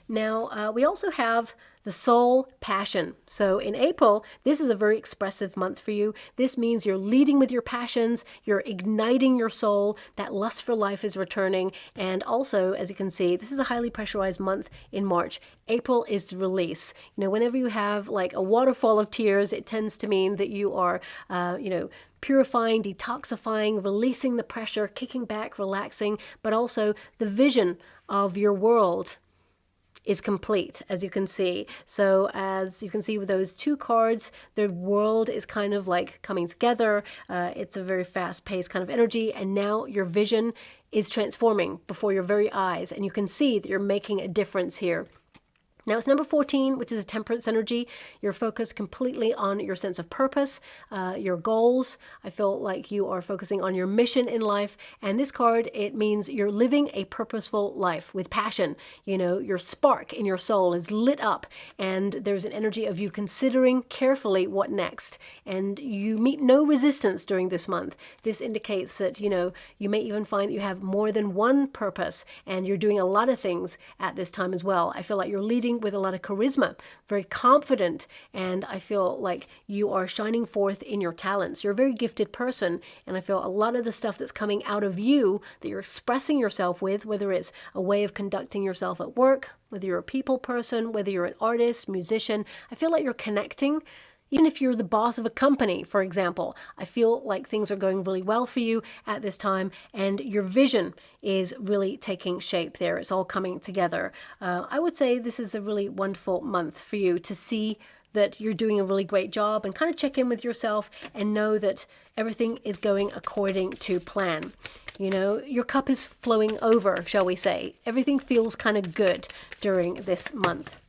Now, we also have the soul passion. So in April, this is a very expressive month for you. This means you're leading with your passions, you're igniting your soul, that lust for life is returning. And also, as you can see, this is a highly pressurized month in March. April is release. You know, whenever you have like a waterfall of tears, it tends to mean that you are, you know, purifying, detoxifying, releasing the pressure, kicking back, relaxing, but also the vision of your world is complete, as you can see. So as you can see with those two cards, the world is kind of like coming together. It's a very fast-paced kind of energy, and now your vision is transforming before your very eyes, and you can see that you're making a difference here. Now it's number 14, which is a temperance energy. You're focused completely on your sense of purpose, your goals. I feel like you are focusing on your mission in life. And this card, it means you're living a purposeful life with passion. You know, your spark in your soul is lit up, and there's an energy of you considering carefully what next. And you meet no resistance during this month. This indicates that, you know, you may even find that you have more than one purpose, and you're doing a lot of things at this time as well. I feel like you're leading with a lot of charisma, very confident, and I feel like you are shining forth in your talents. You're a very gifted person, and I feel a lot of the stuff that's coming out of you that you're expressing yourself with, whether it's a way of conducting yourself at work, whether you're a people person, whether you're an artist, musician, I feel like you're connecting. Even if you're the boss of a company, for example, I feel like things are going really well for you at this time, and your vision is really taking shape there. It's all coming together. I would say this is a really wonderful month for you to see that you're doing a really great job and kind of check in with yourself and know that everything is going according to plan. You know, your cup is flowing over, shall we say. Everything feels kind of good during this month.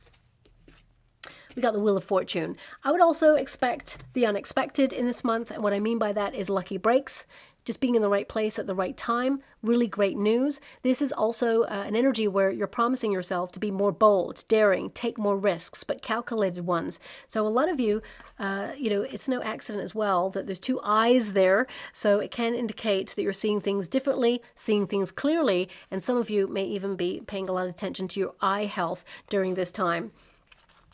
We got the Wheel of Fortune. I would also expect the unexpected in this month, and what I mean by that is lucky breaks, just being in the right place at the right time, really great news. This is also an energy where you're promising yourself to be more bold, daring, take more risks, but calculated ones. So a lot of you, you know, it's no accident as well that there's two eyes there, so it can indicate that you're seeing things differently, seeing things clearly, and some of you may even be paying a lot of attention to your eye health during this time.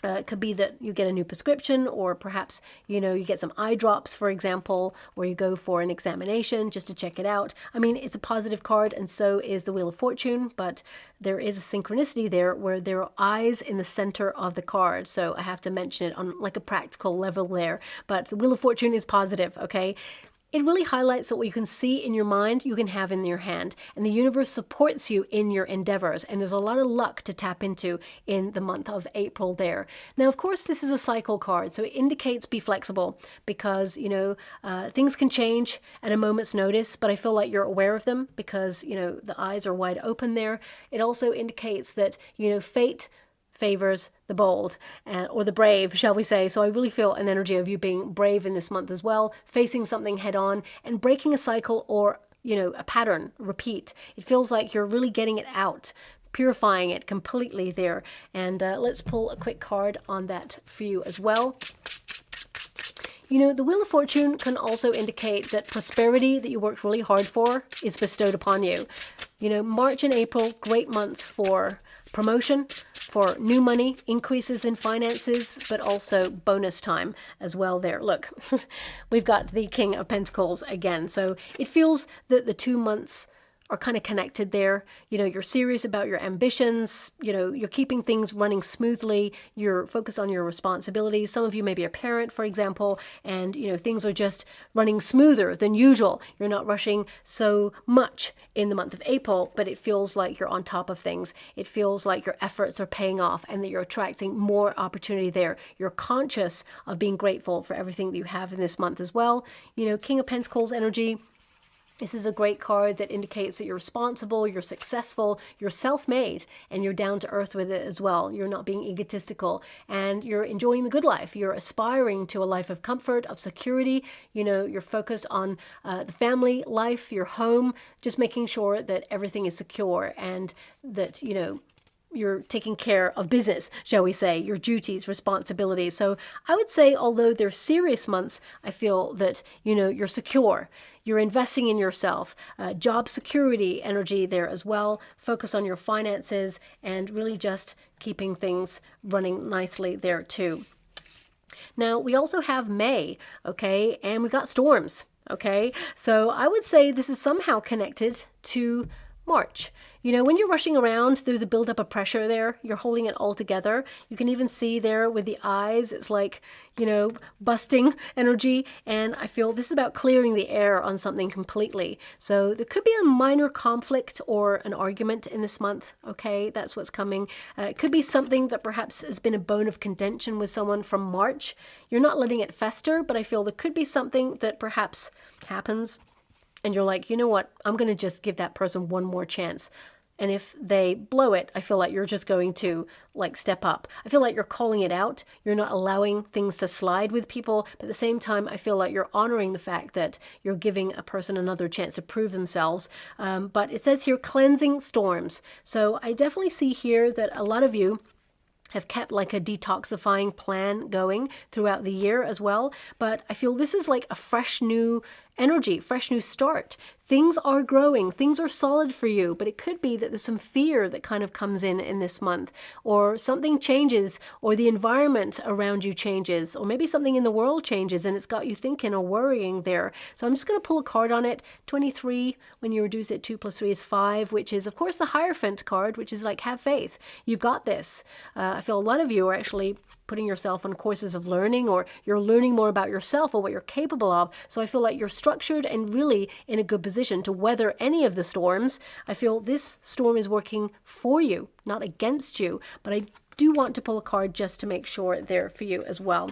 It could be that you get a new prescription, or perhaps, you know, you get some eye drops, for example, or you go for an examination just to check it out. I mean, it's a positive card, and so is the Wheel of Fortune, but there is a synchronicity there where there are eyes in the center of the card. So I have to mention it on like a practical level there. But the Wheel of Fortune is positive, okay? It really highlights that what you can see in your mind, you can have in your hand. And the universe supports you in your endeavors. And there's a lot of luck to tap into in the month of April there. Now, of course, this is a cycle card. So it indicates be flexible because, you know, things can change at a moment's notice. But I feel like you're aware of them because, you know, the eyes are wide open there. It also indicates that, you know, fate favors the bold or the brave, shall we say. So I really feel an energy of you being brave in this month as well, facing something head on and breaking a cycle or, a pattern, repeat. It feels like you're really getting it out, purifying it completely there. And let's pull a quick card on that for you as well. The Wheel of Fortune can also indicate that prosperity that you worked really hard for is bestowed upon you. March and April, great months for promotion, for new money, increases in finances, but also bonus time as well there. Look, we've got the King of Pentacles again. So it feels that the 2 months are kind of connected there. You're serious about your ambitions, you're keeping things running smoothly, you're focused on your responsibilities. Some of you may be a parent, for example, and things are just running smoother than usual. You're not rushing so much in the month of April, but it feels like you're on top of things. It feels like your efforts are paying off and that you're attracting more opportunity there. You're conscious of being grateful for everything that you have in this month as well. King of Pentacles energy. This is a great card that indicates that you're responsible, you're successful, you're self-made, and you're down to earth with it as well. You're not being egotistical, and you're enjoying the good life. You're aspiring to a life of comfort, of security. You're focused on the family life, your home, just making sure that everything is secure and that, you're taking care of business, shall we say, your duties, responsibilities. So I would say, although they're serious months, I feel that, you're secure. You're investing in yourself, job security energy there as well. Focus on your finances and really just keeping things running nicely there too. Now, we also have May, okay, and we got storms, okay? So I would say this is somehow connected to March. When you're rushing around, there's a buildup of pressure there. You're holding it all together. You can even see there with the eyes, it's like, busting energy. And I feel this is about clearing the air on something completely. So there could be a minor conflict or an argument in this month. Okay, that's what's coming. It could be something that perhaps has been a bone of contention with someone from March. You're not letting it fester, but I feel there could be something that perhaps happens. And you're like, you know what? I'm going to just give that person one more chance. And if they blow it, I feel like you're just going to step up. I feel like you're calling it out. You're not allowing things to slide with people. But at the same time, I feel like you're honoring the fact that you're giving a person another chance to prove themselves. But it says here, cleansing storms. So I definitely see here that a lot of you have kept a detoxifying plan going throughout the year as well. But I feel this is like a fresh new energy, fresh new start. Things are growing, things are solid for you, but it could be that there's some fear that kind of comes in this month, or something changes, or the environment around you changes, or maybe something in the world changes and it's got you thinking or worrying there. So I'm just going to pull a card on it. 23, when you reduce it, 2 plus 3 is 5, which is of course the Hierophant card, which is like, have faith. You've got this. I feel a lot of you are actually putting yourself on courses of learning, or you're learning more about yourself or what you're capable of. So I feel like you're structured and really in a good position to weather any of the storms. I feel this storm is working for you, not against you, but I do want to pull a card just to make sure there for you as well.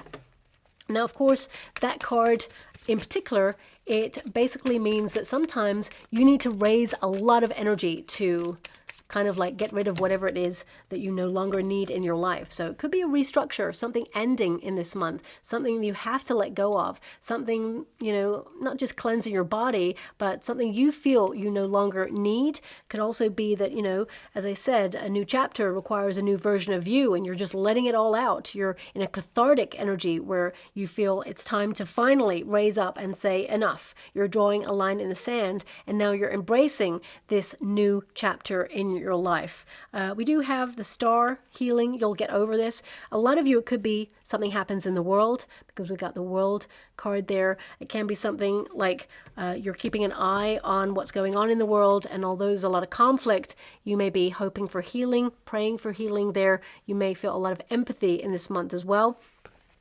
Now, of course, that card in particular, it basically means that sometimes you need to raise a lot of energy to kind of get rid of whatever it is that you no longer need in your life. So it could be a restructure, something ending in this month, something you have to let go of, something, not just cleansing your body, but something you feel you no longer need. Could also be that, as I said, a new chapter requires a new version of you and you're just letting it all out. You're in a cathartic energy where you feel it's time to finally raise up and say enough. You're drawing a line in the sand and now you're embracing this new chapter in your life. We do have the Star healing. You'll get over this. A lot of you, it could be something happens in the world because we got the World card there. It can be something like you're keeping an eye on what's going on in the world, and although there's a lot of conflict, you may be hoping for healing, praying for healing there. You may feel a lot of empathy in this month as well.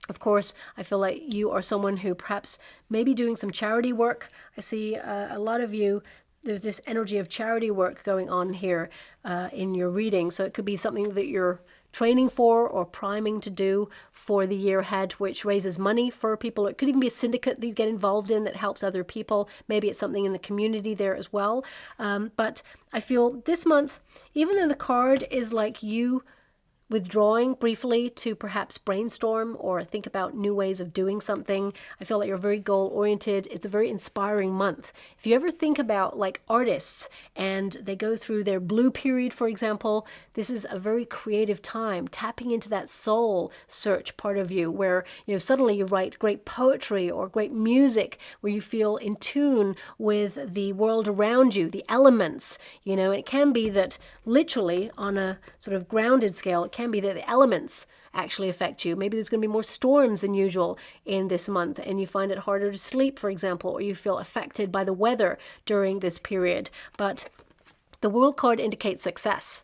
Of course, I feel like you are someone who perhaps may be doing some charity work. I see a lot of you, there's this energy of charity work going on here in your reading. So it could be something that you're training for or priming to do for the year ahead, which raises money for people. It could even be a syndicate that you get involved in that helps other people. Maybe it's something in the community there as well. But I feel this month, even though the card is like you withdrawing briefly to perhaps brainstorm or think about new ways of doing something. I feel like you're very goal-oriented. It's a very inspiring month. If you ever think about like artists and they go through their blue period, for example, this is a very creative time, tapping into that soul search part of you where, suddenly you write great poetry or great music where you feel in tune with the world around you, the elements, and it can be that literally on a sort of grounded scale, it can be that the elements actually affect you. Maybe there's going to be more storms than usual in this month and you find it harder to sleep, for example, or you feel affected by the weather during this period. But the World card indicates success.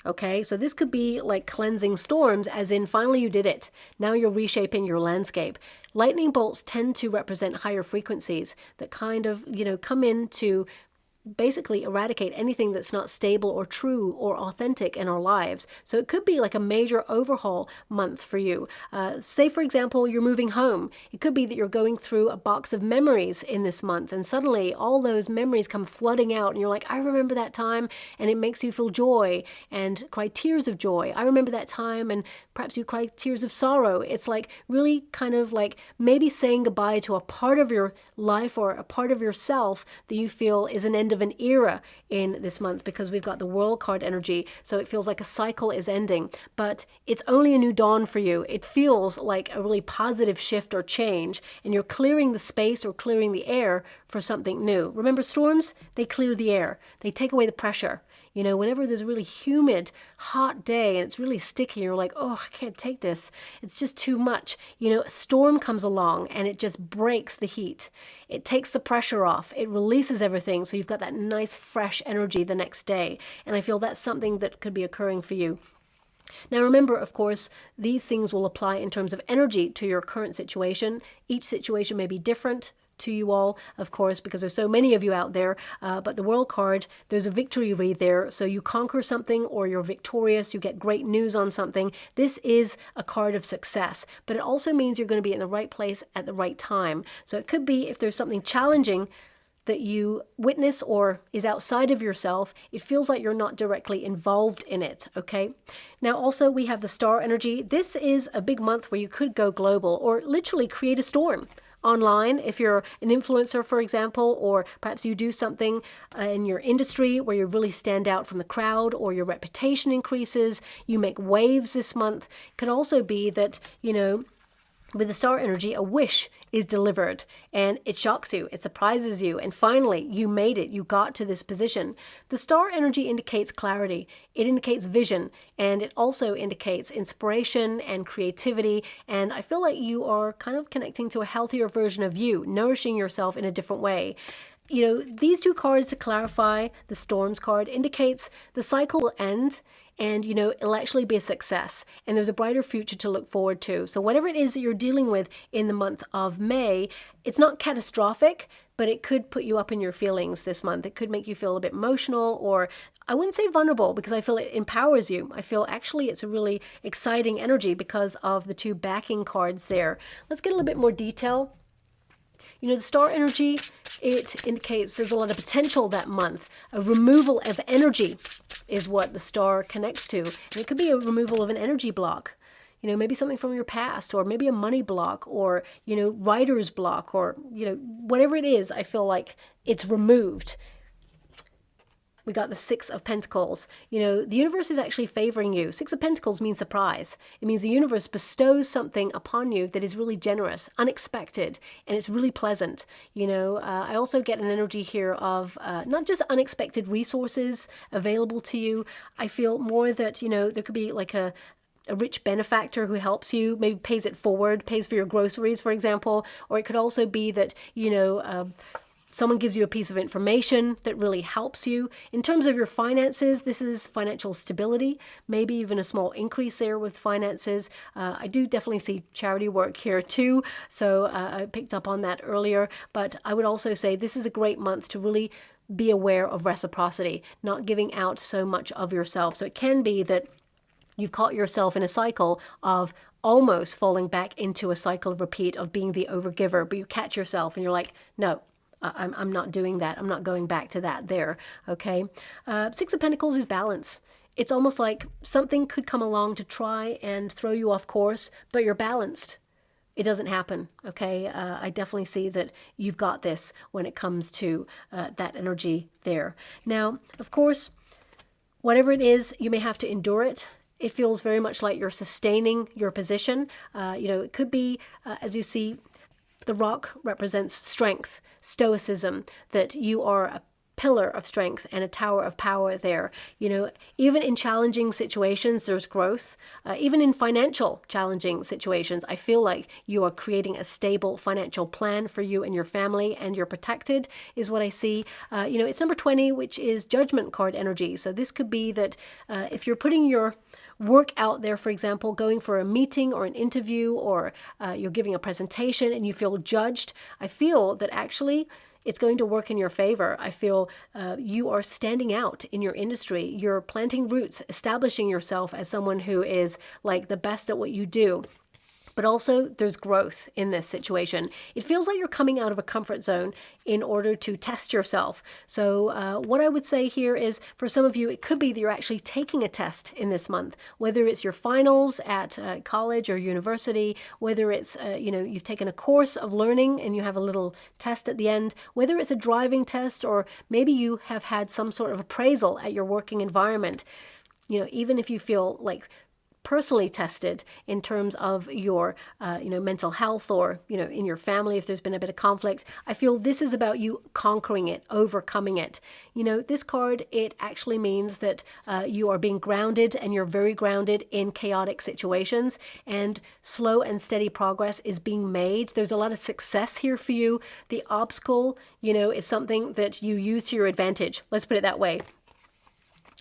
Okay, so this could be like cleansing storms, as in finally you did it. Now you're reshaping your landscape. Lightning bolts tend to represent higher frequencies that kind of, come in to basically eradicate anything that's not stable or true or authentic in our lives. So it could be like a major overhaul month for you. Say, for example, you're moving home. It could be that you're going through a box of memories in this month, and suddenly all those memories come flooding out, and you're like, I remember that time, and it makes you feel joy and cry tears of joy. I remember that time, and perhaps you cry tears of sorrow. It's like really kind of like maybe saying goodbye to a part of your life or a part of yourself that you feel is an end of an era in this month, because we've got the World card energy. So it feels like a cycle is ending, but it's only a new dawn for you. It feels like a really positive shift or change, and you're clearing the space or clearing the air for something new. Remember, storms, they clear the air. They take away the pressure. Whenever there's a really humid, hot day and it's really sticky, you're like, oh, I can't take this. It's just too much. A storm comes along and it just breaks the heat. It takes the pressure off. It releases everything. So you've got that nice, fresh energy the next day. And I feel that's something that could be occurring for you. Now remember, of course, these things will apply in terms of energy to your current situation. Each situation may be different to you all, of course, because there's so many of you out there, but the World card, there's a victory read there. So you conquer something or you're victorious, you get great news on something. This is a card of success, but it also means you're going to be in the right place at the right time. So it could be if there's something challenging that you witness or is outside of yourself, it feels like you're not directly involved in it, okay? Now also we have the star energy. This is a big month where you could go global or literally create a storm online if you're an influencer, for example, or perhaps you do something in your industry where you really stand out from the crowd or your reputation increases. You make waves this month. It could also be that, with the star energy, a wish is delivered and it shocks you, it surprises you, and finally you made it, you got to this position. The star energy indicates clarity, it indicates vision, and it also indicates inspiration and creativity, and I feel like you are kind of connecting to a healthier version of you, nourishing yourself in a different way. These two cards, to clarify, the Storms card indicates the cycle will end and, it'll actually be a success and there's a brighter future to look forward to. So whatever it is that you're dealing with in the month of May, it's not catastrophic, but it could put you up in your feelings this month. It could make you feel a bit emotional, or I wouldn't say vulnerable, because I feel it empowers you. I feel actually it's a really exciting energy because of the two backing cards there. Let's get a little bit more detail. The star energy, it indicates there's a lot of potential that month. A removal of energy is what the star connects to. And it could be a removal of an energy block. Maybe something from your past, or maybe a money block, or, writer's block, or, whatever it is, I feel like it's removed. We got the Six of Pentacles. The universe is actually favoring you. Six of Pentacles means surprise. It means the universe bestows something upon you that is really generous, unexpected, and it's really pleasant. I also get an energy here of not just unexpected resources available to you. I feel more that, there could be like a rich benefactor who helps you, maybe pays it forward, pays for your groceries, for example. Or it could also be that, someone gives you a piece of information that really helps you. In terms of your finances, this is financial stability, maybe even a small increase there with finances. I do definitely see charity work here too, so I picked up on that earlier. But I would also say this is a great month to really be aware of reciprocity, not giving out so much of yourself. So it can be that you've caught yourself in a cycle of almost falling back into a cycle of repeat of being the overgiver, but you catch yourself and you're like, no, I'm not doing that. I'm not going back to that there, okay? Six of Pentacles is balance. it's almost like something could come along to try and throw you off course, but you're balanced. It doesn't happen, okay? I definitely see that you've got this when it comes to that energy there. Now, of course, whatever it is, you may have to endure it. It feels very much like you're sustaining your position. It could be, as you see, the rock represents strength, stoicism, that you are a pillar of strength and a tower of power there. Even in challenging situations, there's growth. Even in financial challenging situations, I feel like you are creating a stable financial plan for you and your family, and you're protected, is what I see. It's number 20, which is Judgment card energy. So this could be that if you're putting your work out there, for example, going for a meeting or an interview, or you're giving a presentation and you feel judged, I feel that actually it's going to work in your favor. I feel you are standing out in your industry. You're planting roots, establishing yourself as someone who is like the best at what you do. But also there's growth in this situation. It feels like you're coming out of a comfort zone in order to test yourself. So what I would say here is, for some of you, it could be that you're actually taking a test in this month, whether it's your finals at college or university, whether it's, you've taken a course of learning and you have a little test at the end, whether it's a driving test, or maybe you have had some sort of appraisal at your working environment. Even if you feel like personally tested in terms of your, mental health, or, in your family, if there's been a bit of conflict, I feel this is about you conquering it, overcoming it. This card, it actually means that you are being grounded, and you're very grounded in chaotic situations, and slow and steady progress is being made. There's a lot of success here for you. The obstacle, is something that you use to your advantage. Let's put it that way.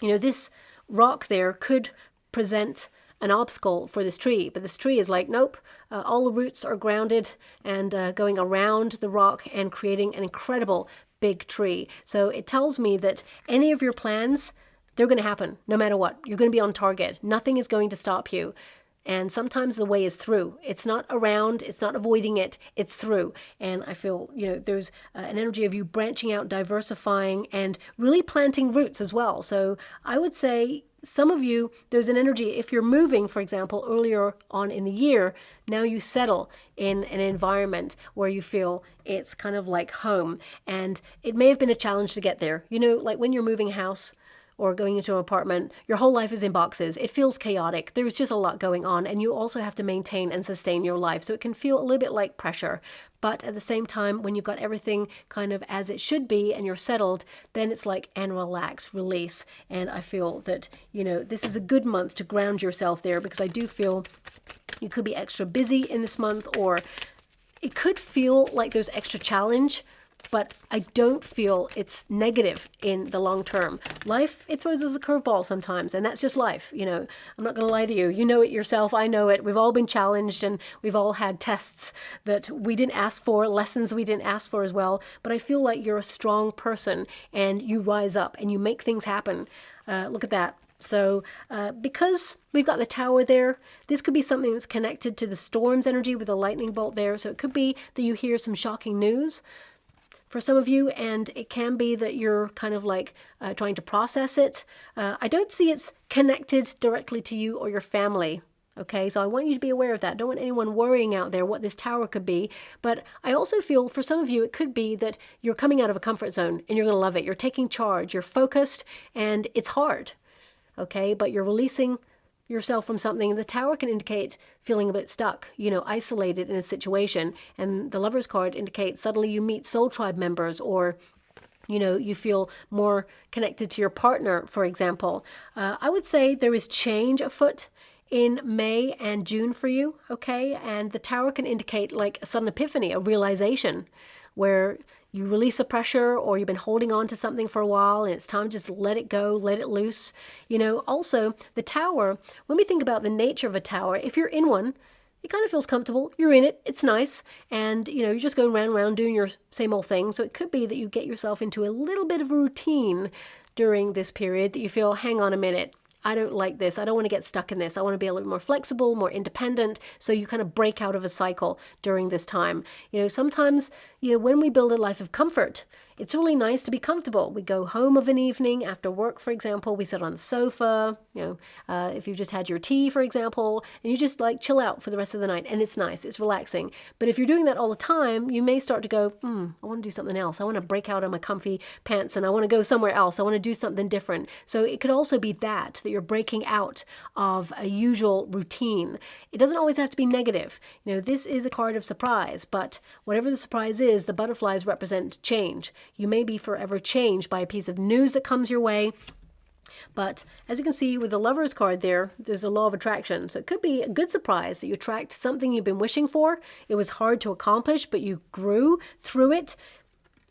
This rock there could present an obstacle for this tree, but this tree is like, nope, all the roots are grounded and going around the rock and creating an incredible big tree. So it tells me that any of your plans, they're going to happen no matter what. You're going to be on target. Nothing is going to stop you. And sometimes the way is through. It's not around, it's not avoiding it, it's through. And I feel, there's an energy of you branching out, diversifying, and really planting roots as well. So I would say, some of you, there's an energy, if you're moving, for example, earlier on in the year, now you settle in an environment where you feel it's kind of like home. And it may have been a challenge to get there. Like when you're moving house or going into an apartment, your whole life is in boxes. It feels chaotic. There's just a lot going on, and you also have to maintain and sustain your life. So it can feel a little bit like pressure. But at the same time, when you've got everything kind of as it should be and you're settled, then it's like, and relax, release. And I feel that, this is a good month to ground yourself there, because I do feel you could be extra busy in this month, or it could feel like there's extra challenge, but I don't feel it's negative in the long term. Life, it throws us a curveball sometimes, and that's just life. I'm not going to lie to you. You know it yourself. I know it. We've all been challenged, and we've all had tests that we didn't ask for, lessons we didn't ask for as well. But I feel like you're a strong person, and you rise up and you make things happen. Look at that. So because we've got the tower there, this could be something that's connected to the storm's energy with a lightning bolt there. So it could be that you hear some shocking news for some of you, and it can be that you're kind of like trying to process it. I don't see it's connected directly to you or your family. Okay, so I want you to be aware of that. I don't want anyone worrying out there what this tower could be. But I also feel for some of you, it could be that you're coming out of a comfort zone and you're going to love it. You're taking charge, you're focused, and it's hard. Okay, but you're releasing yourself from something. The tower can indicate feeling a bit stuck, isolated in a situation. And the Lover's card indicates suddenly you meet soul tribe members, or you feel more connected to your partner, for example. I would say there is change afoot in May and June for you, okay? And the tower can indicate like a sudden epiphany, a realization, where you release the pressure, or you've been holding on to something for a while and it's time to just let it go, let it loose. Also the tower, when we think about the nature of a tower, if you're in one, it kind of feels comfortable. You're in it. It's nice. And, you're just going round and round doing your same old thing. So it could be that you get yourself into a little bit of a routine during this period that you feel, hang on a minute, I don't like this. I don't want to get stuck in this. I want to be a little more flexible, more independent. So you kind of break out of a cycle during this time. Sometimes, when we build a life of comfort, it's really nice to be comfortable. We go home of an evening after work, for example, we sit on the sofa, if you've just had your tea, for example, and you just like chill out for the rest of the night, and it's nice, it's relaxing. But if you're doing that all the time, you may start to go, I want to do something else. I want to break out of my comfy pants and I want to go somewhere else. I want to do something different. So it could also be that you're breaking out of a usual routine. It doesn't always have to be negative. This is a card of surprise, but whatever the surprise is, the butterflies represent change. You may be forever changed by a piece of news that comes your way. But as you can see with the Lovers card there's a law of attraction. So it could be a good surprise that you attract something you've been wishing for. It was hard to accomplish, but you grew through it.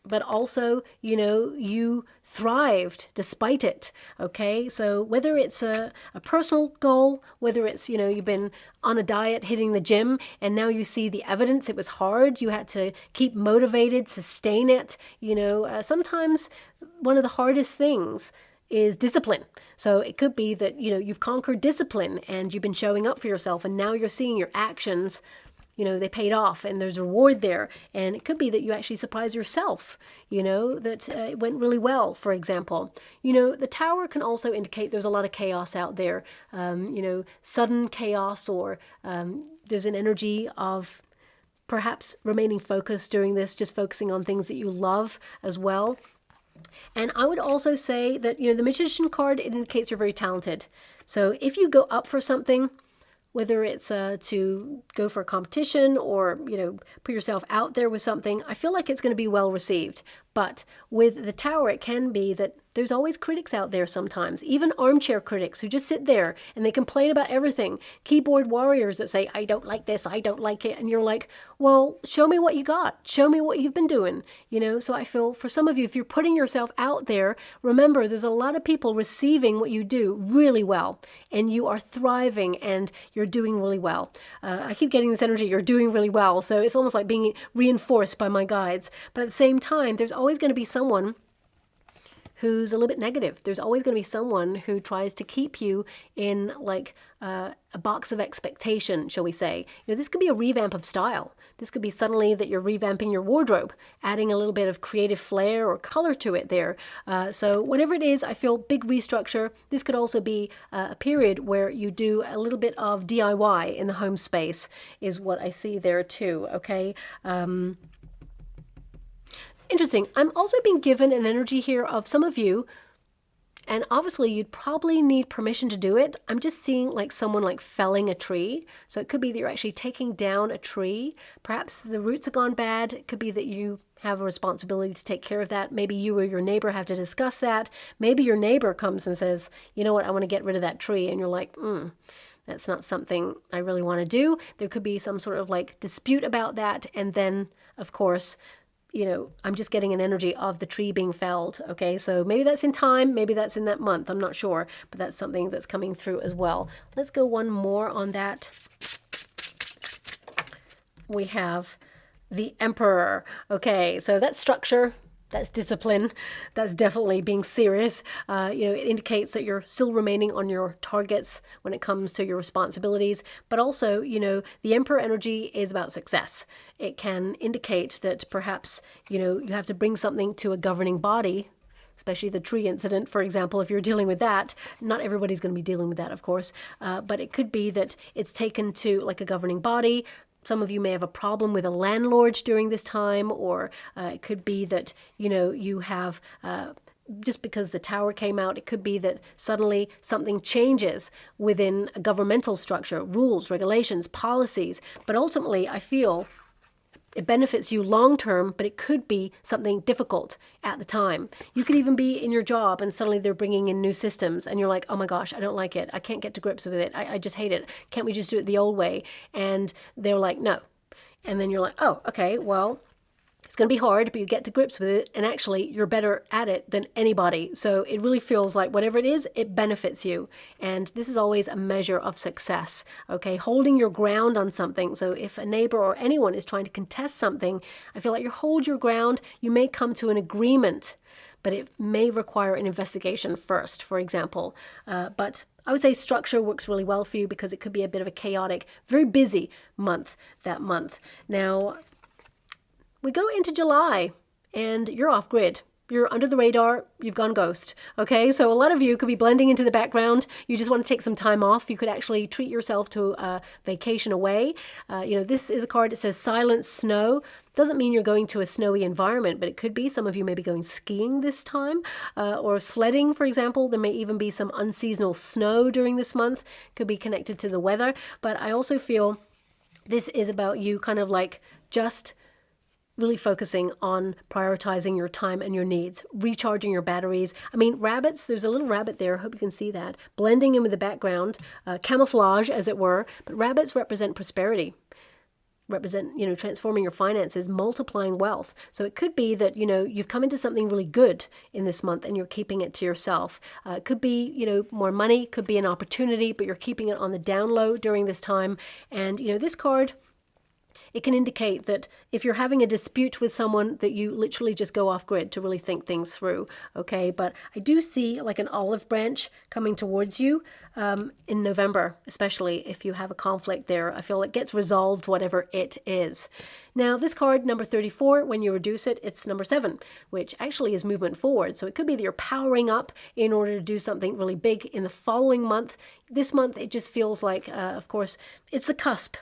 But also, you thrived despite it, okay? So whether it's a personal goal, whether it's, you've been on a diet, hitting the gym, and now you see the evidence, it was hard, you had to keep motivated, sustain it, sometimes one of the hardest things is discipline. So it could be that, you've conquered discipline and you've been showing up for yourself, and now you're seeing your actions they paid off and there's a reward there. And it could be that you actually surprise yourself, that it went really well, for example. The Tower can also indicate there's a lot of chaos out there, sudden chaos, or there's an energy of perhaps remaining focused during this, just focusing on things that you love as well. And I would also say that, the Magician card, it indicates you're very talented. So if you go up for something, whether it's to go for a competition or, put yourself out there with something, I feel like it's going to be well received. But with the Tower, it can be that there's always critics out there sometimes, even armchair critics who just sit there and they complain about everything. Keyboard warriors that say, I don't like this, I don't like it. And you're like, well, show me what you got. Show me what you've been doing. So I feel for some of you, if you're putting yourself out there, remember there's a lot of people receiving what you do really well. And you are thriving and you're doing really well. I keep getting this energy, you're doing really well. So it's almost like being reinforced by my guides. But at the same time, there's always going to be someone who's a little bit negative. There's always going to be someone who tries to keep you in like a box of expectation, shall we say. This could be a revamp of style. This could be suddenly that you're revamping your wardrobe, adding a little bit of creative flair or color to it there. So whatever it is, I feel big restructure. This could also be a period where you do a little bit of DIY in the home space is what I see there too, okay? Interesting. I'm also being given an energy here of some of you, and obviously you'd probably need permission to do it. I'm just seeing like someone like felling a tree. So it could be that you're actually taking down a tree. Perhaps the roots have gone bad. It could be that you have a responsibility to take care of that. Maybe you or your neighbor have to discuss that. Maybe your neighbor comes and says, you know what, I want to get rid of that tree. And you're like, that's not something I really want to do. There could be some sort of like dispute about that. And then, of course, I'm just getting an energy of the tree being felled, okay? So maybe that's in time, maybe that's in that month, I'm not sure, but that's something that's coming through as well. Let's go one more on that. We have the Emperor, okay? So that's structure, that's discipline, that's definitely being serious. It indicates that you're still remaining on your targets when it comes to your responsibilities. But also, the Emperor energy is about success. It can indicate that perhaps, you have to bring something to a governing body, especially the tree incident, for example, if you're dealing with that. Not everybody's going to be dealing with that, of course. But it could be that it's taken to like a governing body. Some of you may have a problem with a landlord during this time, or it could be that, you have, just because the Tower came out, it could be that suddenly something changes within a governmental structure, rules, regulations, policies. But ultimately, I feel it benefits you long term, but it could be something difficult at the time. You could even be in your job and suddenly they're bringing in new systems and you're like, oh my gosh, I don't like it. I can't get to grips with it. I just hate it. Can't we just do it the old way? And they're like, no. And then you're like, oh, okay, well, it's going to be hard, but you get to grips with it, and actually you're better at it than anybody. So it really feels like whatever it is, it benefits you. And this is always a measure of success, okay? Holding your ground on something. So if a neighbor or anyone is trying to contest something, I feel like you hold your ground, you may come to an agreement, but it may require an investigation first, for example. But I would say structure works really well for you because it could be a bit of a chaotic, very busy month that month. Now, we go into July, and you're off grid. You're under the radar, you've gone ghost. Okay, so a lot of you could be blending into the background. You just want to take some time off. You could actually treat yourself to a vacation away. This is a card that says silent snow. Doesn't mean you're going to a snowy environment, but it could be. Some of you may be going skiing this time or sledding, for example. There may even be some unseasonal snow during this month. Could be connected to the weather. But I also feel this is about you kind of like just really focusing on prioritizing your time and your needs, recharging your batteries. I mean, rabbits, there's a little rabbit there. I hope you can see that. Blending in with the background, camouflage as it were. But rabbits represent prosperity, represent, transforming your finances, multiplying wealth. So it could be that, you've come into something really good in this month and you're keeping it to yourself. It could be, more money, could be an opportunity, but you're keeping it on the down low during this time. And, this card, it can indicate that if you're having a dispute with someone, that you literally just go off grid to really think things through, okay? But I do see like an olive branch coming towards you in November, especially if you have a conflict there. I feel it gets resolved, whatever it is. Now, this card, number 34, when you reduce it, it's number 7, which actually is movement forward. So it could be that you're powering up in order to do something really big in the following month. This month, it just feels like, of course, it's the cusp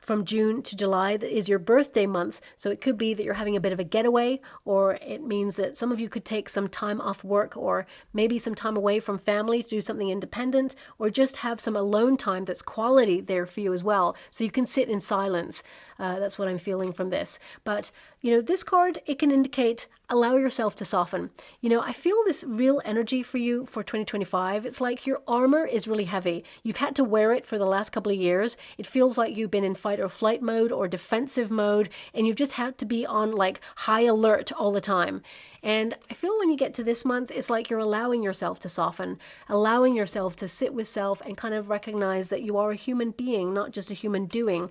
from June to July. That is your birthday month. So it could be that you're having a bit of a getaway, or it means that some of you could take some time off work, or maybe some time away from family to do something independent, or just have some alone time that's quality there for you as well. So you can sit in silence. That's what I'm feeling from this. But, this card, it can indicate allow yourself to soften. I feel this real energy for you for 2025. It's like your armor is really heavy. You've had to wear it for the last couple of years. It feels like you've been in fight or flight mode or defensive mode, and you've just had to be on like high alert all the time. And I feel when you get to this month, it's like you're allowing yourself to soften, allowing yourself to sit with self and kind of recognize that you are a human being, not just a human doing.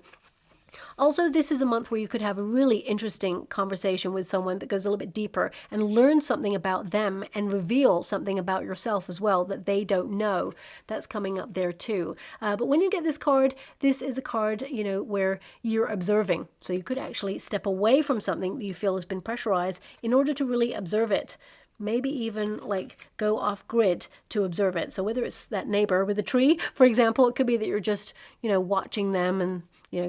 Also, this is a month where you could have a really interesting conversation with someone that goes a little bit deeper and learn something about them and reveal something about yourself as well that they don't know. That's coming up there too. But when you get this card, this is a card, where you're observing. So you could actually step away from something that you feel has been pressurized in order to really observe it. Maybe even like go off grid to observe it. So whether it's that neighbor with a tree, for example, it could be that you're just, watching them and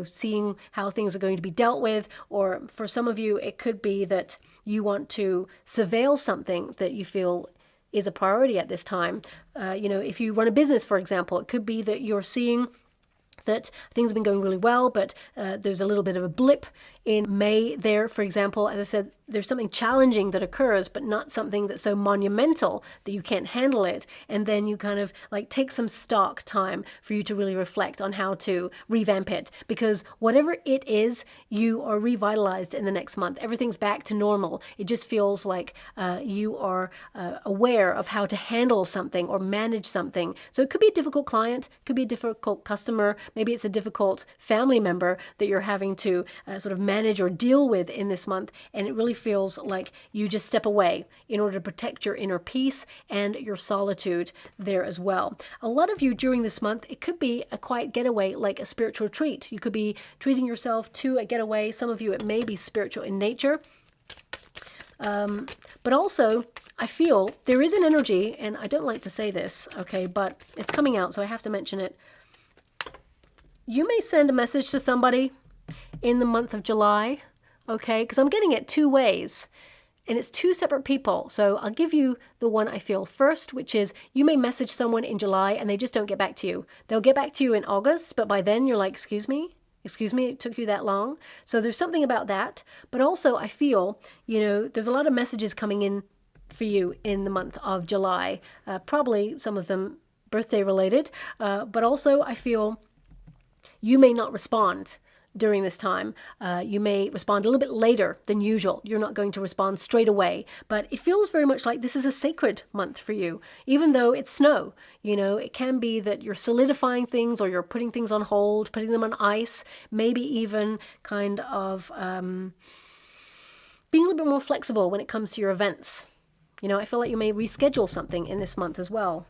seeing how things are going to be dealt with. Or for some of you, it could be that you want to surveil something that you feel is a priority at this time. If you run a business, for example, it could be that you're seeing that things have been going really well, but there's a little bit of a blip in May there, for example. As I said, there's something challenging that occurs, but not something that's so monumental that you can't handle it. And then you kind of like take some stock time for you to really reflect on how to revamp it. Because whatever it is, you are revitalized in the next month. Everything's back to normal. It just feels like you are aware of how to handle something or manage something. So it could be a difficult client, could be a difficult customer, maybe it's a difficult family member that you're having to sort of manage or deal with in this month, and it really feels like you just step away in order to protect your inner peace and your solitude there as well. A lot of you during this month, it could be a quiet getaway, like a spiritual treat. You could be treating yourself to a getaway. Some of you, it may be spiritual in nature. But also, I feel there is an energy, and I don't like to say this, okay, but it's coming out, so I have to mention it. You may send a message to somebody in the month of July, okay, because I'm getting it 2 ways, and it's 2 separate people. So I'll give you the one I feel first, which is you may message someone in July and they just don't get back to you. They'll get back to you in August, but by then you're like, excuse me, it took you that long. So there's something about that. But also I feel, there's a lot of messages coming in for you in the month of July, probably some of them birthday related, but also I feel you may not respond during this time. You may respond a little bit later than usual. You're not going to respond straight away, but it feels very much like this is a sacred month for you, even though it's snow. It can be that you're solidifying things, or you're putting things on hold, putting them on ice, maybe even kind of being a little bit more flexible when it comes to your events. I feel like you may reschedule something in this month as well.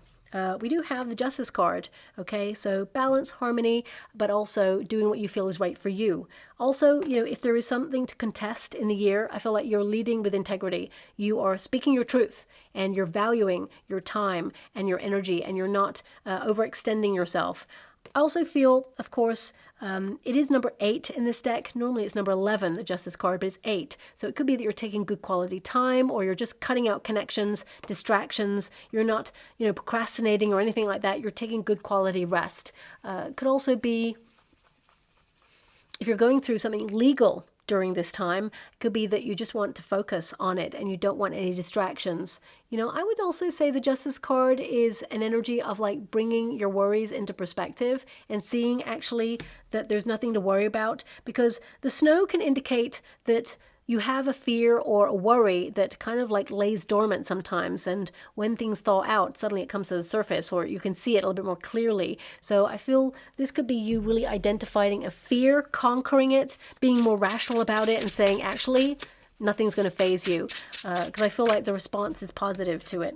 we do have the Justice card. Okay, so balance, harmony, but also doing what you feel is right for you. Also, if there is something to contest in the year, I feel like you're leading with integrity. You are speaking your truth, and you're valuing your time and your energy, and you're not overextending yourself. I also feel, of course, it is number 8 in this deck. Normally it's number 11, the Justice card, but it's 8. So it could be that you're taking good quality time, or you're just cutting out connections, distractions. You're not, procrastinating or anything like that. You're taking good quality rest. It could also be, if you're going through something legal during this time, it could be that you just want to focus on it and you don't want any distractions. I would also say the Justice card is an energy of like bringing your worries into perspective and seeing actually that there's nothing to worry about, because the snow can indicate that you have a fear or a worry that kind of like lays dormant sometimes, and when things thaw out, suddenly it comes to the surface, or you can see it a little bit more clearly. So I feel this could be you really identifying a fear, conquering it, being more rational about it, and saying, actually, nothing's going to faze you, because I feel like the response is positive to it.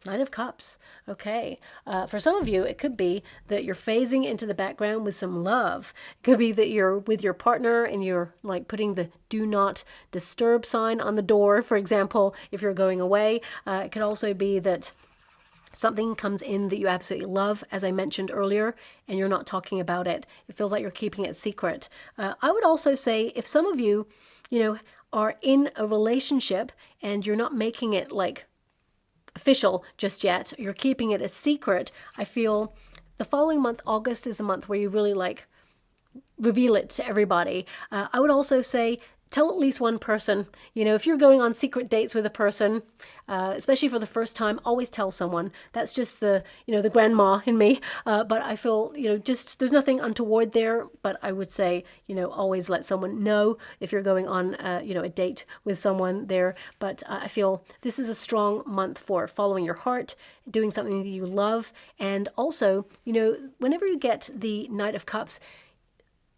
Knight of Cups. Okay. For some of you, it could be that you're phasing into the background with some love. It could be that you're with your partner and you're like putting the do not disturb sign on the door, for example, if you're going away. It could also be that something comes in that you absolutely love, as I mentioned earlier, and you're not talking about it. It feels like you're keeping it secret. I would also say if some of you, are in a relationship and you're not making it like official just yet, you're keeping it a secret, I feel the following month, August, is the month where you really like reveal it to everybody. I would also say tell at least one person. If you're going on secret dates with a person, especially for the first time, always tell someone. That's just the, the grandma in me. But I feel, just there's nothing untoward there. But I would say, always let someone know if you're going on, a date with someone there. But I feel this is a strong month for following your heart, doing something that you love. And also, whenever you get the Knight of Cups,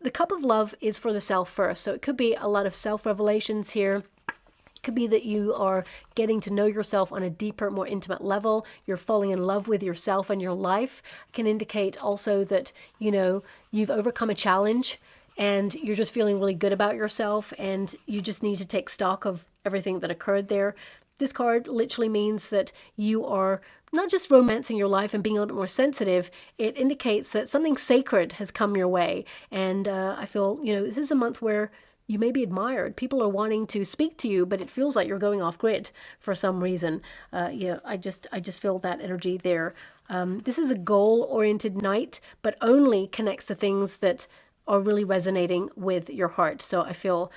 the cup of love is for the self first. So it could be a lot of self-revelations here. It could be that you are getting to know yourself on a deeper, more intimate level. You're falling in love with yourself and your life. It can indicate also that, you've overcome a challenge and you're just feeling really good about yourself, and you just need to take stock of everything that occurred there. This card literally means that you are not just romancing your life and being a little bit more sensitive. It indicates that something sacred has come your way. And I feel, this is a month where you may be admired. People are wanting to speak to you, but it feels like you're going off grid for some reason. I just feel that energy there. This is a goal-oriented night, but only connects to things that are really resonating with your heart. So I feel...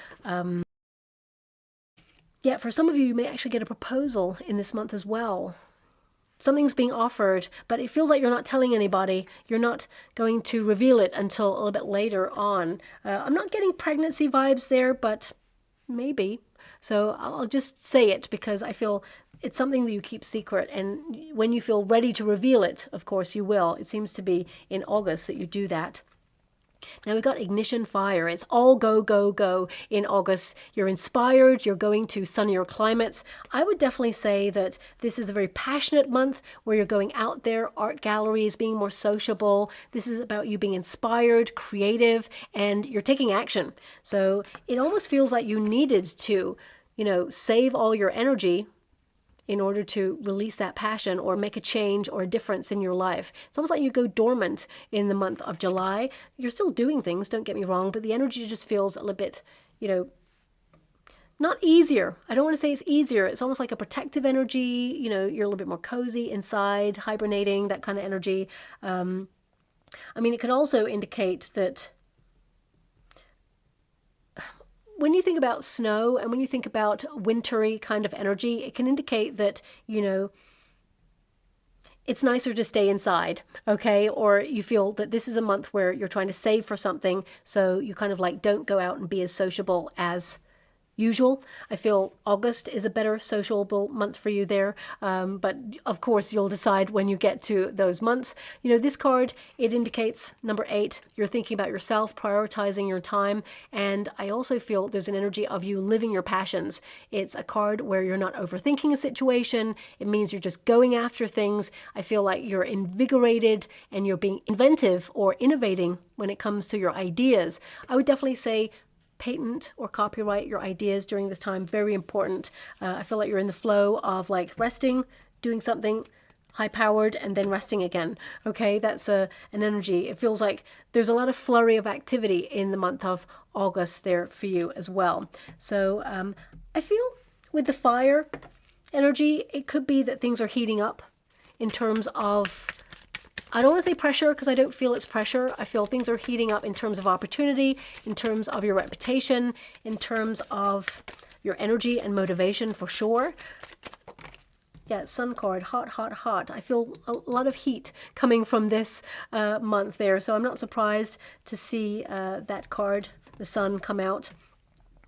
for some of you, you may actually get a proposal in this month as well. Something's being offered, but it feels like you're not telling anybody. You're not going to reveal it until a little bit later on. I'm not getting pregnancy vibes there, but maybe. So I'll just say it because I feel it's something that you keep secret. And when you feel ready to reveal it, of course you will. It seems to be in August that you do that. Now we've got ignition fire. It's all go, go, go in August. You're inspired. You're going to sunnier climates. I would definitely say that this is a very passionate month where you're going out there, art galleries, being more sociable. This is about you being inspired, creative, and you're taking action. So it almost feels like you needed to, save all your energy in order to release that passion or make a change or a difference in your life. It's almost like you go dormant in the month of July. You're still doing things, don't get me wrong, but the energy just feels a little bit, not easier. I don't want to say it's easier. It's almost like a protective energy. You're a little bit more cozy inside, hibernating, that kind of energy. It could also indicate that when you think about snow and when you think about wintry kind of energy, it can indicate that, it's nicer to stay inside, okay? Or you feel that this is a month where you're trying to save for something, so you kind of like don't go out and be as sociable as usual. I feel August is a better sociable month for you there. But of course, you'll decide when you get to those months. You know, this card, it indicates number 8, you're thinking about yourself, prioritizing your time. And I also feel there's an energy of you living your passions. It's a card where you're not overthinking a situation. It means you're just going after things. I feel like you're invigorated and you're being inventive or innovating when it comes to your ideas. I would definitely say patent or copyright your ideas during this time. Very important. I feel like you're in the flow of like resting, doing something high-powered, and then resting again. Okay, that's an energy. It feels like there's a lot of flurry of activity in the month of August there for you as well. So I feel with the fire energy, it could be that things are heating up in terms of, I don't want to say pressure because I don't feel it's pressure. I feel things are heating up in terms of opportunity, in terms of your reputation, in terms of your energy and motivation for sure. Yeah, sun card, hot, hot, hot. I feel a lot of heat coming from this month there. So I'm not surprised to see that card, the sun, come out.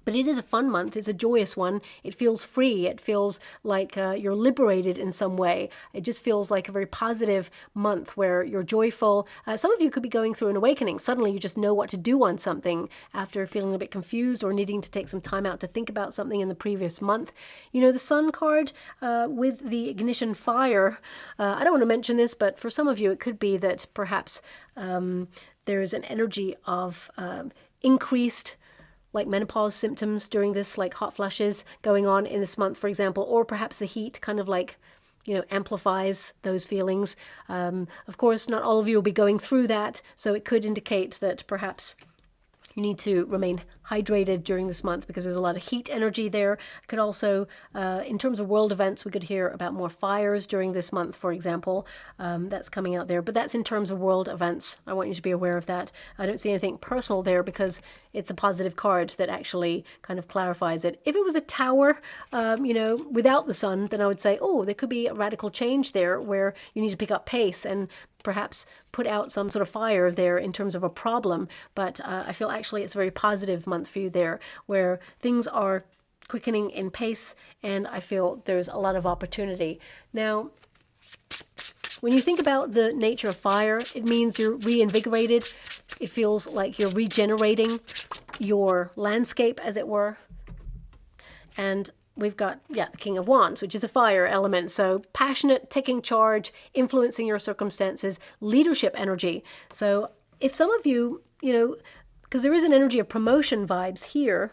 But it is a fun month. It's a joyous one. It feels free. It feels like you're liberated in some way. It just feels like a very positive month where you're joyful. Some of you could be going through an awakening. Suddenly you just know what to do on something after feeling a bit confused or needing to take some time out to think about something in the previous month. You know, the sun card with the ignition fire, I don't want to mention this, but for some of you it could be that perhaps there's an energy of increased like menopause symptoms during this, like hot flushes going on in this month, for example, or perhaps the heat kind of like, you know, amplifies those feelings. Of course, not all of you will be going through that, so it could indicate that perhaps you need to remain hydrated during this month because there's a lot of heat energy there. Could also, in terms of world events, we could hear about more fires during this month, for example. That's coming out there, but that's in terms of world events. I want you to be aware of that. I don't see anything personal there because it's a positive card that actually kind of clarifies it. If it was a tower, you know, without the sun, then I would say, oh, there could be a radical change there where you need to pick up pace and perhaps put out some sort of fire there in terms of a problem. But I feel actually it's a very positive month for you there where things are quickening in pace and I feel there's a lot of opportunity. Now, when you think about the nature of fire, it means you're reinvigorated. It feels like you're regenerating your landscape, as it were. And we've got, yeah, the King of Wands, which is a fire element. So passionate, taking charge, influencing your circumstances, leadership energy. So if some of you, you know, because there is an energy of promotion vibes here,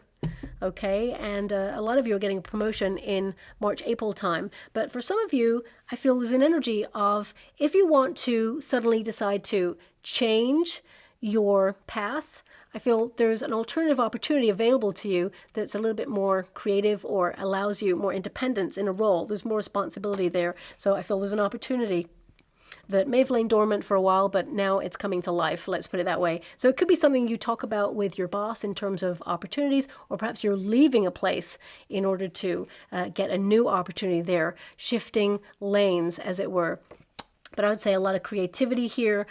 okay, and a lot of you are getting a promotion in March, April time. But for some of you, I feel there's an energy of if you want to suddenly decide to change your path, I feel there's an alternative opportunity available to you that's a little bit more creative or allows you more independence in a role. There's more responsibility there. So I feel there's an opportunity that may have lain dormant for a while, but now it's coming to life, let's put it that way. So it could be something you talk about with your boss in terms of opportunities, or perhaps you're leaving a place in order to get a new opportunity there, shifting lanes, as it were. But I would say a lot of creativity here.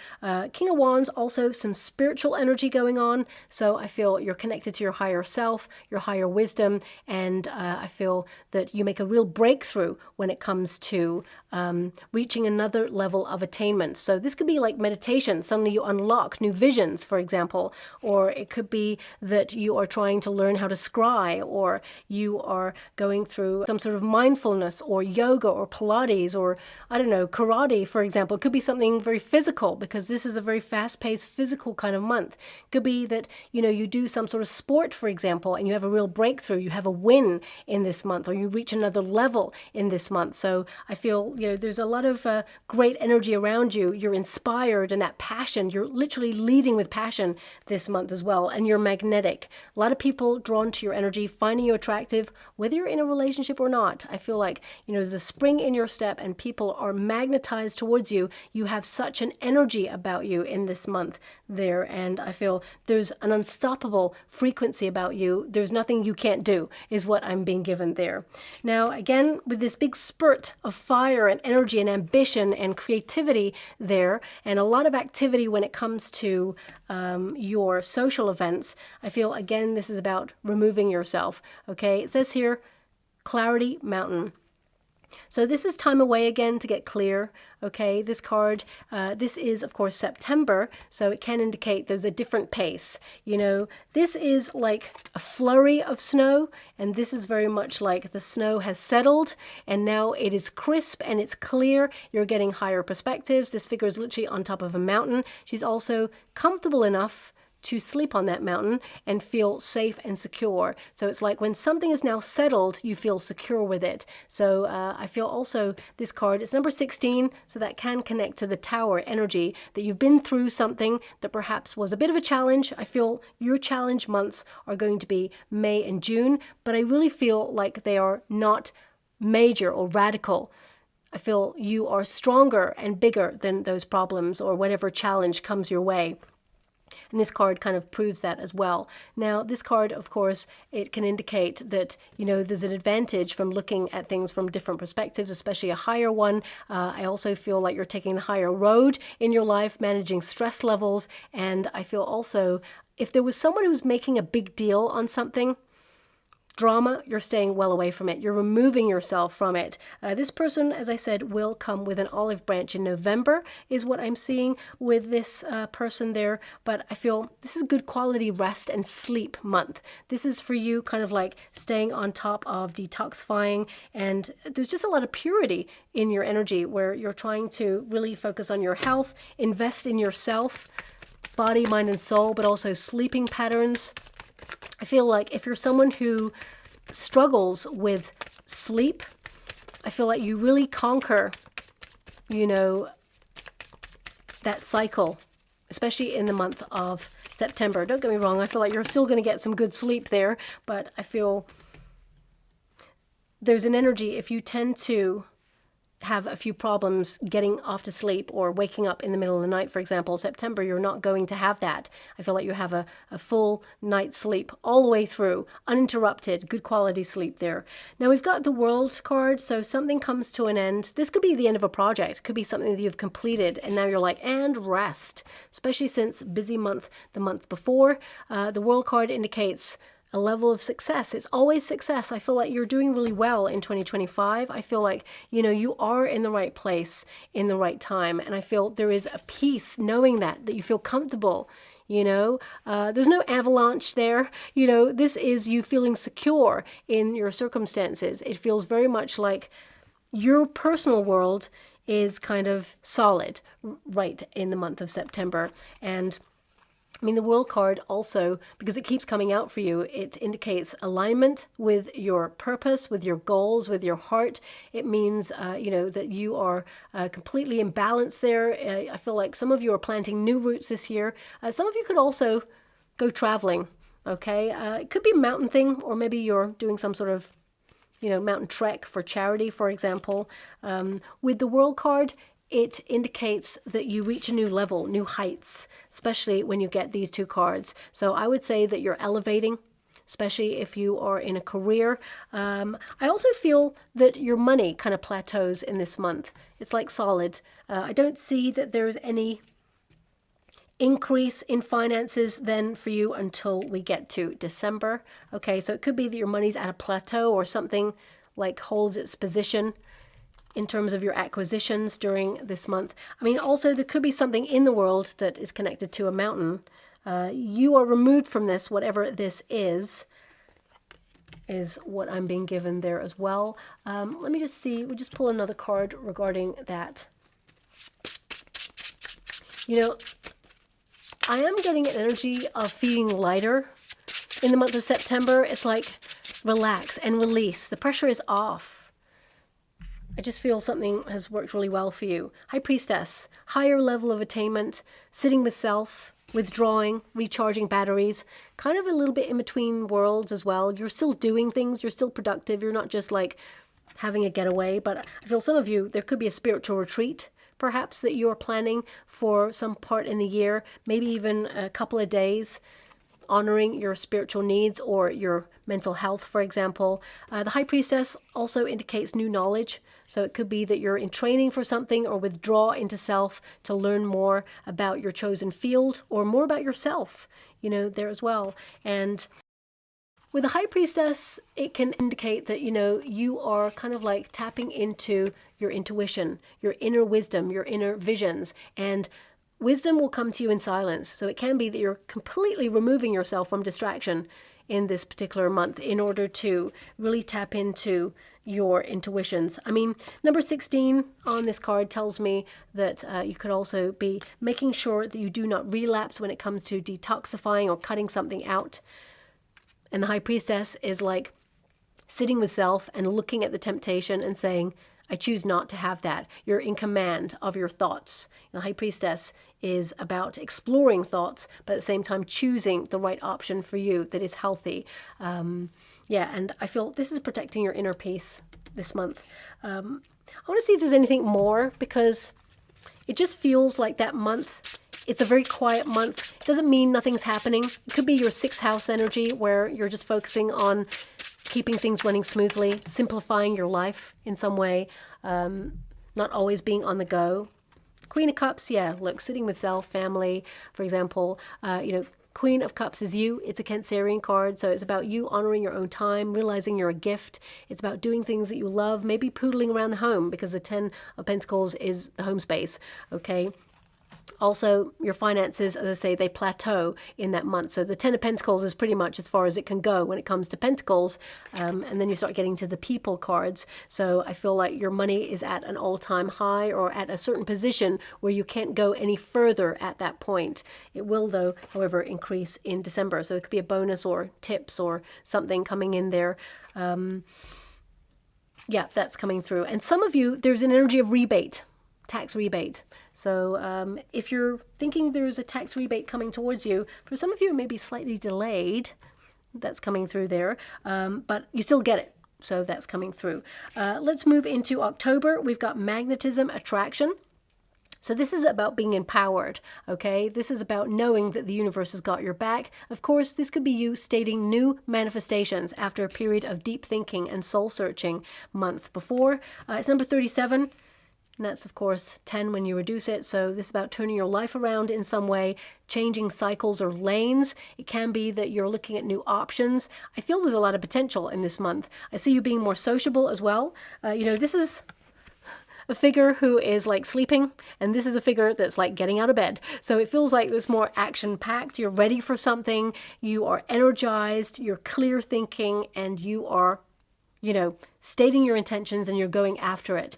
King of Wands, also some spiritual energy going on. So I feel you're connected to your higher self, your higher wisdom, and I feel that you make a real breakthrough when it comes to reaching another level of attainment. So this could be like meditation. Suddenly you unlock new visions, for example, or it could be that you are trying to learn how to scry, or you are going through some sort of mindfulness or yoga or Pilates or, I don't know, karate, for example. It could be something very physical because this is a very fast-paced physical kind of month. It could be that, you know, you do some sort of sport, for example, and you have a real breakthrough. You have a win in this month, or you reach another level in this month. So I feel, you know, there's a lot of great energy around you. You're inspired, and that passion, you're literally leading with passion this month as well, and you're magnetic. A lot of people drawn to your energy, finding you attractive, whether you're in a relationship or not. I feel like, you know, there's a spring in your step and people are magnetized towards towards you. You have such an energy about you in this month there, and I feel there's an unstoppable frequency about you. There's nothing you can't do, is what I'm being given there. Now, again, with this big spurt of fire and energy and ambition and creativity there, and a lot of activity when it comes to your social events, I feel, again, this is about removing yourself, okay? It says here, Clarity Mountain. So this is time away again to get clear, okay? This card, this is, of course, September, so it can indicate there's a different pace. You know, this is like a flurry of snow, and this is very much like the snow has settled, and now it is crisp and it's clear. You're getting higher perspectives. This figure is literally on top of a mountain. She's also comfortable enough to sleep on that mountain and feel safe and secure. So it's like when something is now settled, you feel secure with it. So I feel also this card, it's number 16, so that can connect to the tower energy, that you've been through something that perhaps was a bit of a challenge. I feel your challenge months are going to be May and June, but I really feel like they are not major or radical. I feel you are stronger and bigger than those problems or whatever challenge comes your way. And this card kind of proves that as well. Now, this card, of course, it can indicate that, you know, there's an advantage from looking at things from different perspectives, especially a higher one. I also feel like you're taking the higher road in your life, managing stress levels. And I feel also, if there was someone who was making a big deal on something, drama, you're staying well away from it. You're removing yourself from it. This person, as I said, will come with an olive branch in November, is what I'm seeing with this person there. But I feel this is good quality rest and sleep month. This is for you kind of like staying on top of detoxifying. And there's just a lot of purity in your energy where you're trying to really focus on your health, invest in yourself, body, mind, and soul, but also sleeping patterns. I feel like if you're someone who struggles with sleep, I feel like you really conquer, you know, that cycle, especially in the month of September. Don't get me wrong, I feel like you're still going to get some good sleep there, but I feel there's an energy if you tend to have a few problems getting off to sleep or waking up in the middle of the night, for example. September, you're not going to have that. I feel like you have a full night's sleep all the way through, uninterrupted, good quality sleep there. Now we've got the World card, so something comes to an end. This could be the end of a project, could be something that you've completed, and now you're like, and rest, especially since busy month the month before. The World card indicates a level of success. It's always success. I feel like you're doing really well in 2025. I feel like, you know, you are in the right place in the right time. And I feel there is a peace knowing that you feel comfortable, you know. There's no avalanche there. You know, this is you feeling secure in your circumstances. It feels very much like your personal world is kind of solid right in the month of September. And I mean, the World card also, because it keeps coming out for you, it indicates alignment with your purpose, with your goals, with your heart. It means, you know, that you are completely in balance there. I feel like some of you are planting new roots this year. Some of you could also go traveling, okay? It could be a mountain thing, or maybe you're doing some sort of, you know, mountain trek for charity, for example. With the World card, it indicates that you reach a new level, new heights, especially when you get these two cards. So I would say that you're elevating, especially if you are in a career. I also feel that your money kind of plateaus in this month. It's like solid. I don't see that there's any increase in finances then for you until we get to December. Okay, so it could be that your money's at a plateau or something like holds its position in terms of your acquisitions during this month. I mean, also there could be something in the world that is connected to a mountain. You are removed from this, whatever this is what I'm being given there as well. Let me just see, we'll just pull another card regarding that. You know, I am getting an energy of feeling lighter in the month of September. It's like relax and release. The pressure is off. I just feel something has worked really well for you. High Priestess, higher level of attainment, sitting with self, withdrawing, recharging batteries, kind of a little bit in between worlds as well. You're still doing things, you're still productive, you're not just like having a getaway, but I feel some of you, there could be a spiritual retreat perhaps, that you're planning for some part in the year, maybe even a couple of days, honoring your spiritual needs or your mental health, for example. The High Priestess also indicates new knowledge. So it could be that you're in training for something or withdraw into self to learn more about your chosen field or more about yourself, you know, there as well. And with the High Priestess, it can indicate that, you know, you are kind of like tapping into your intuition, your inner wisdom, your inner visions, and wisdom will come to you in silence. So it can be that you're completely removing yourself from distraction in this particular month in order to really tap into your intuitions. I mean, number 16 on this card tells me that you could also be making sure that you do not relapse when it comes to detoxifying or cutting something out. And the High Priestess is like sitting with self and looking at the temptation and saying, I choose not to have that. You're in command of your thoughts. The High Priestess is about exploring thoughts, but at the same time choosing the right option for you that is healthy. Yeah, and I feel this is protecting your inner peace this month. I want to see if there's anything more, because it just feels like that month, it's a very quiet month. It doesn't mean nothing's happening. It could be your 6th house energy where you're just focusing on keeping things running smoothly, simplifying your life in some way, not always being on the go. Queen of Cups, yeah, look, sitting with self, family, for example. You know, Queen of Cups is you. It's a Cancerian card, so it's about you honoring your own time, realizing you're a gift. It's about doing things that you love, maybe poodling around the home, because the 10 of Pentacles is the home space, okay? Also, your finances, as I say, they plateau in that month. So the 10 of Pentacles is pretty much as far as it can go when it comes to Pentacles. And then you start getting to the People cards. So I feel like your money is at an all-time high or at a certain position where you can't go any further at that point. It will, though, however, increase in December. So it could be a bonus or tips or something coming in there. Yeah, that's coming through. And some of you, there's an energy of rebate, tax rebate. So if you're thinking there's a tax rebate coming towards you, for some of you it may be slightly delayed. That's coming through there, but you still get it. So that's coming through. Let's move into October. We've got magnetism, attraction. So this is about being empowered, okay? This is about knowing that the universe has got your back. Of course, this could be you stating new manifestations after a period of deep thinking and soul-searching month before. It's number 37. And that's, of course, 10 when you reduce it. So this is about turning your life around in some way, changing cycles or lanes. It can be that you're looking at new options. I feel there's a lot of potential in this month. I see you being more sociable as well. You know, this is a figure who is like sleeping, and this is a figure that's like getting out of bed. So it feels like there's more action-packed. You're ready for something. You are energized. You're clear thinking, and you are, you know, stating your intentions, and you're going after it.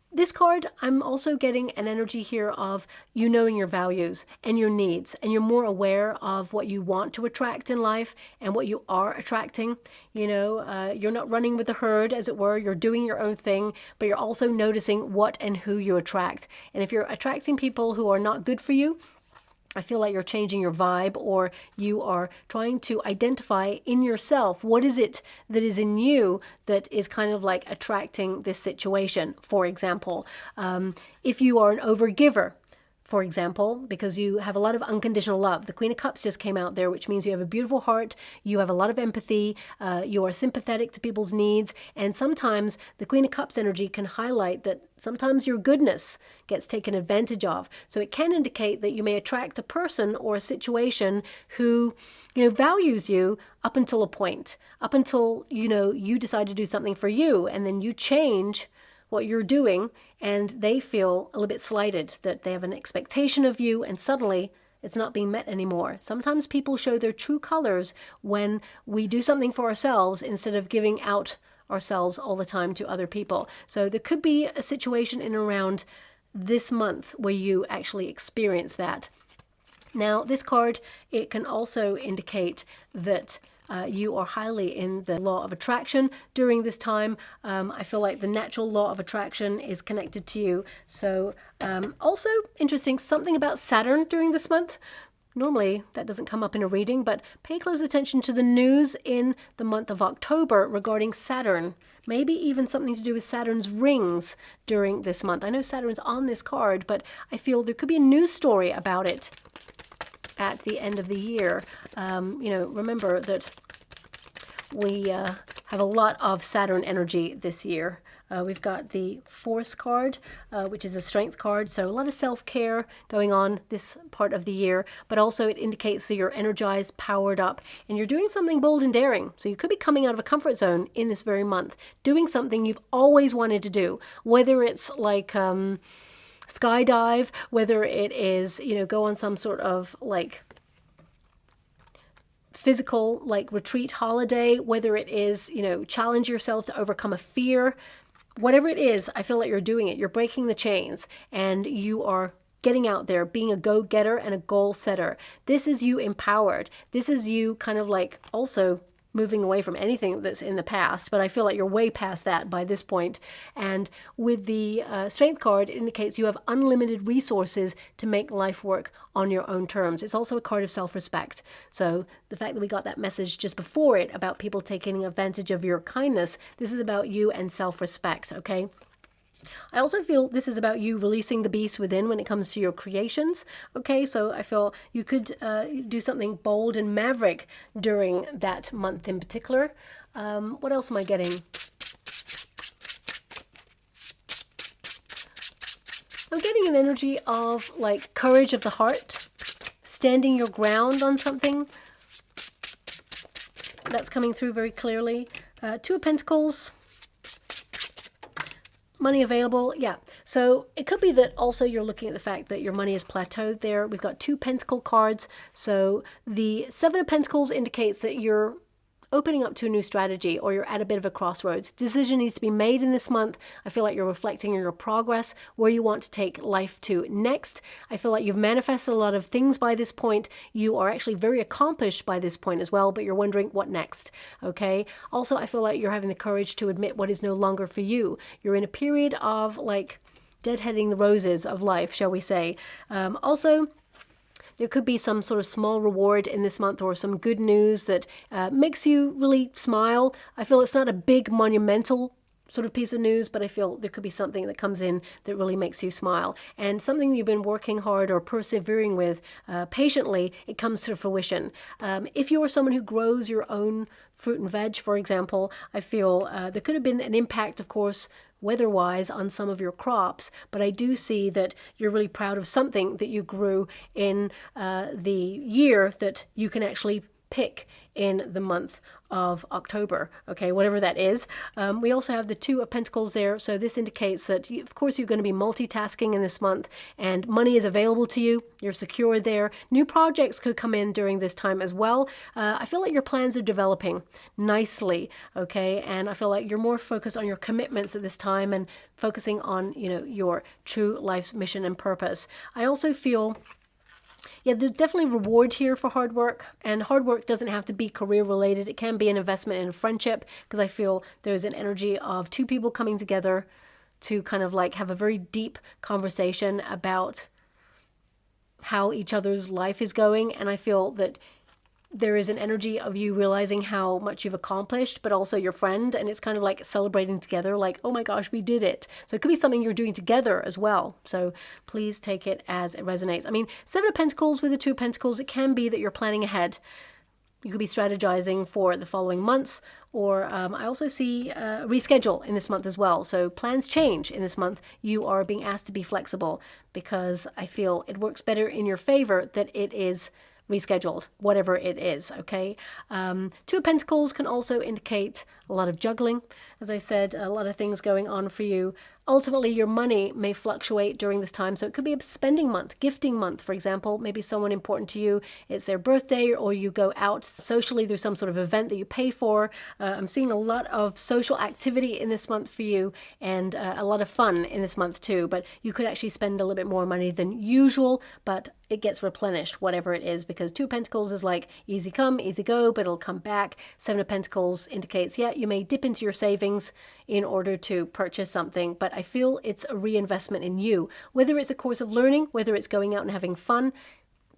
This card, I'm also getting an energy here of you knowing your values and your needs, and you're more aware of what you want to attract in life and what you are attracting. You know, you're not running with the herd, as it were. You're doing your own thing, but you're also noticing what and who you attract. And if you're attracting people who are not good for you, I feel like you're changing your vibe, or you are trying to identify in yourself what is it that is in you that is kind of like attracting this situation. For example, if you are an overgiver, for example, because you have a lot of unconditional love. The Queen of Cups just came out there, which means you have a beautiful heart, you have a lot of empathy, you are sympathetic to people's needs, and sometimes the Queen of Cups energy can highlight that sometimes your goodness gets taken advantage of. So it can indicate that you may attract a person or a situation who, you know, values you up until a point, up until, you know, you decide to do something for you, and then you change what you're doing, and they feel a little bit slighted, that they have an expectation of you, and suddenly it's not being met anymore. Sometimes people show their true colors when we do something for ourselves instead of giving out ourselves all the time to other people. So there could be a situation in around this month where you actually experience that. Now, this card, it can also indicate that you are highly in the law of attraction during this time. I feel like the natural law of attraction is connected to you. So also interesting, something about Saturn during this month. Normally, that doesn't come up in a reading, but pay close attention to the news in the month of October regarding Saturn. Maybe even something to do with Saturn's rings during this month. I know Saturn's on this card, but I feel there could be a news story about it at the end of the year. Remember that we have a lot of Saturn energy this year. We've got the Force card, which is a strength card. So a lot of self-care going on this part of the year, but also it indicates that you're energized, powered up, and you're doing something bold and daring. So you could be coming out of a comfort zone in this very month, doing something you've always wanted to do, whether it's like skydive, whether it is, go on some sort of like physical like retreat holiday, whether it is, challenge yourself to overcome a fear. Whatever it is, I feel like you're doing it. You're breaking the chains and you are getting out there, being a go-getter and a goal setter. This is you empowered. This is you kind of like also moving away from anything that's in the past, but I feel like you're way past that by this point. And with the strength card, it indicates you have unlimited resources to make life work on your own terms. It's also a card of self-respect. So the fact that we got that message just before it about people taking advantage of your kindness, this is about you and self-respect, okay? I also feel this is about you releasing the beast within when it comes to your creations. Okay, so I feel you could do something bold and maverick during that month in particular. What else am I getting? I'm getting an energy of like courage of the heart, standing your ground on something. That's coming through very clearly. Two of Pentacles. Money available, yeah. So it could be that also you're looking at the fact that your money is plateaued there. We've got two Pentacle cards. So the Seven of Pentacles indicates that you're opening up to a new strategy or you're at a bit of a crossroads. Decision needs to be made in this month. I feel like you're reflecting on your progress, where you want to take life to next. I feel like you've manifested a lot of things by this point. You are actually very accomplished by this point as well, but you're wondering what next, okay? Also, I feel like you're having the courage to admit what is no longer for you. You're in a period of like deadheading the roses of life, shall we say. Also, there could be some sort of small reward in this month or some good news that makes you really smile. I feel it's not a big monumental sort of piece of news, but I feel there could be something that comes in that really makes you smile. And something you've been working hard or persevering with patiently, it comes to fruition. If you're someone who grows your own fruit and veg, for example, I feel there could have been an impact, of course, weather-wise on some of your crops, but I do see that you're really proud of something that you grew in the year that you can actually pick in the month of October, okay, whatever that is. We also have the Two of Pentacles there, so this indicates that, of course, you're going to be multitasking in this month, and money is available to you. You're secure there. New projects could come in during this time as well. I feel like your plans are developing nicely, okay, and I feel like you're more focused on your commitments at this time and focusing on, your true life's mission and purpose. I also feel there's definitely reward here for hard work, and hard work doesn't have to be career related. It can be an investment in a friendship, because I feel there's an energy of two people coming together to kind of like have a very deep conversation about how each other's life is going, and I feel that there is an energy of you realizing how much you've accomplished, but also your friend, and it's kind of like celebrating together, like, oh my gosh, we did it. So it could be something you're doing together as well. So please take it as it resonates. I mean, Seven of Pentacles with the Two of Pentacles, it can be that you're planning ahead. You could be strategizing for the following months, or I also see reschedule in this month as well. So plans change in this month. You are being asked to be flexible, because I feel it works better in your favor that it is rescheduled, whatever it is, okay? Two of Pentacles can also indicate a lot of juggling. As I said, a lot of things going on for you. Ultimately, your money may fluctuate during this time, so it could be a spending month, gifting month, for example. Maybe someone important to you, it's their birthday, or you go out socially, there's some sort of event that you pay for. I'm seeing a lot of social activity in this month for you, and a lot of fun in this month too, but you could actually spend a little bit more money than usual, but it gets replenished, whatever it is, because Two of Pentacles is like easy come, easy go, but it'll come back. Seven of Pentacles indicates, you may dip into your savings in order to purchase something, but I feel it's a reinvestment in you, whether it's a course of learning, whether it's going out and having fun.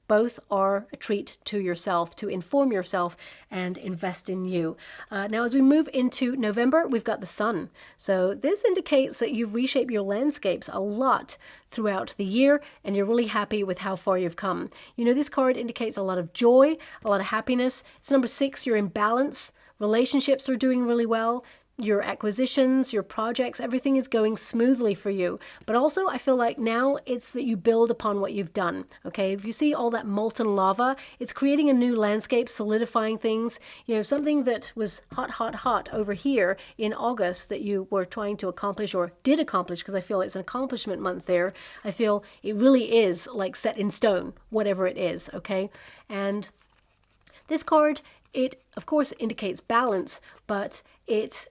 Both are a treat to yourself, to inform yourself and invest in you. Now, as we move into November, we've got the sun. So this indicates that you've reshaped your landscapes a lot throughout the year, and you're really happy with how far you've come. You know, this card indicates a lot of joy, a lot of happiness. It's number 6, you're in balance. Relationships are doing really well. Your acquisitions, your projects, everything is going smoothly for you. But also, I feel like now it's that you build upon what you've done. Okay, if you see all that molten lava, it's creating a new landscape, solidifying things. You know, something that was hot, hot, hot over here in August that you were trying to accomplish or did accomplish, because I feel it's an accomplishment month there. I feel it really is like set in stone, whatever it is. Okay, and this card, it of course indicates balance, but it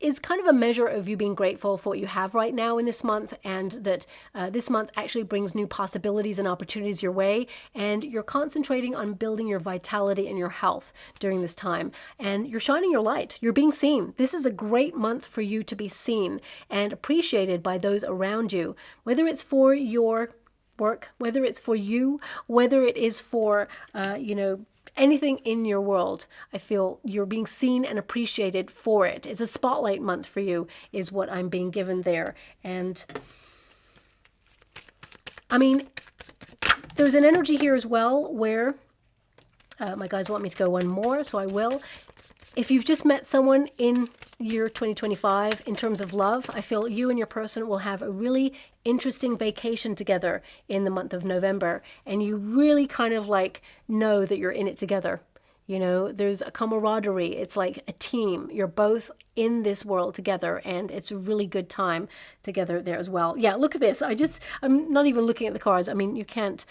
is kind of a measure of you being grateful for what you have right now in this month, and that this month actually brings new possibilities and opportunities your way, and you're concentrating on building your vitality and your health during this time, and you're shining your light. You're being seen. This is a great month for you to be seen and appreciated by those around you, whether it's for your work, whether it's for you, whether it is for, you know, anything in your world. I feel you're being seen and appreciated for it. It's a spotlight month for you, is what I'm being given there. And I mean, there's an energy here as well where my guys want me to go one more, so I will. If you've just met someone in year 2025 in terms of love, I feel you and your person will have a really interesting vacation together in the month of November, and you really kind of like know that you're in it together. You know, there's a camaraderie. It's like a team. You're both in this world together, and it's a really good time together there as well. Yeah, look at this. I'm not even looking at the cards. I mean, you can't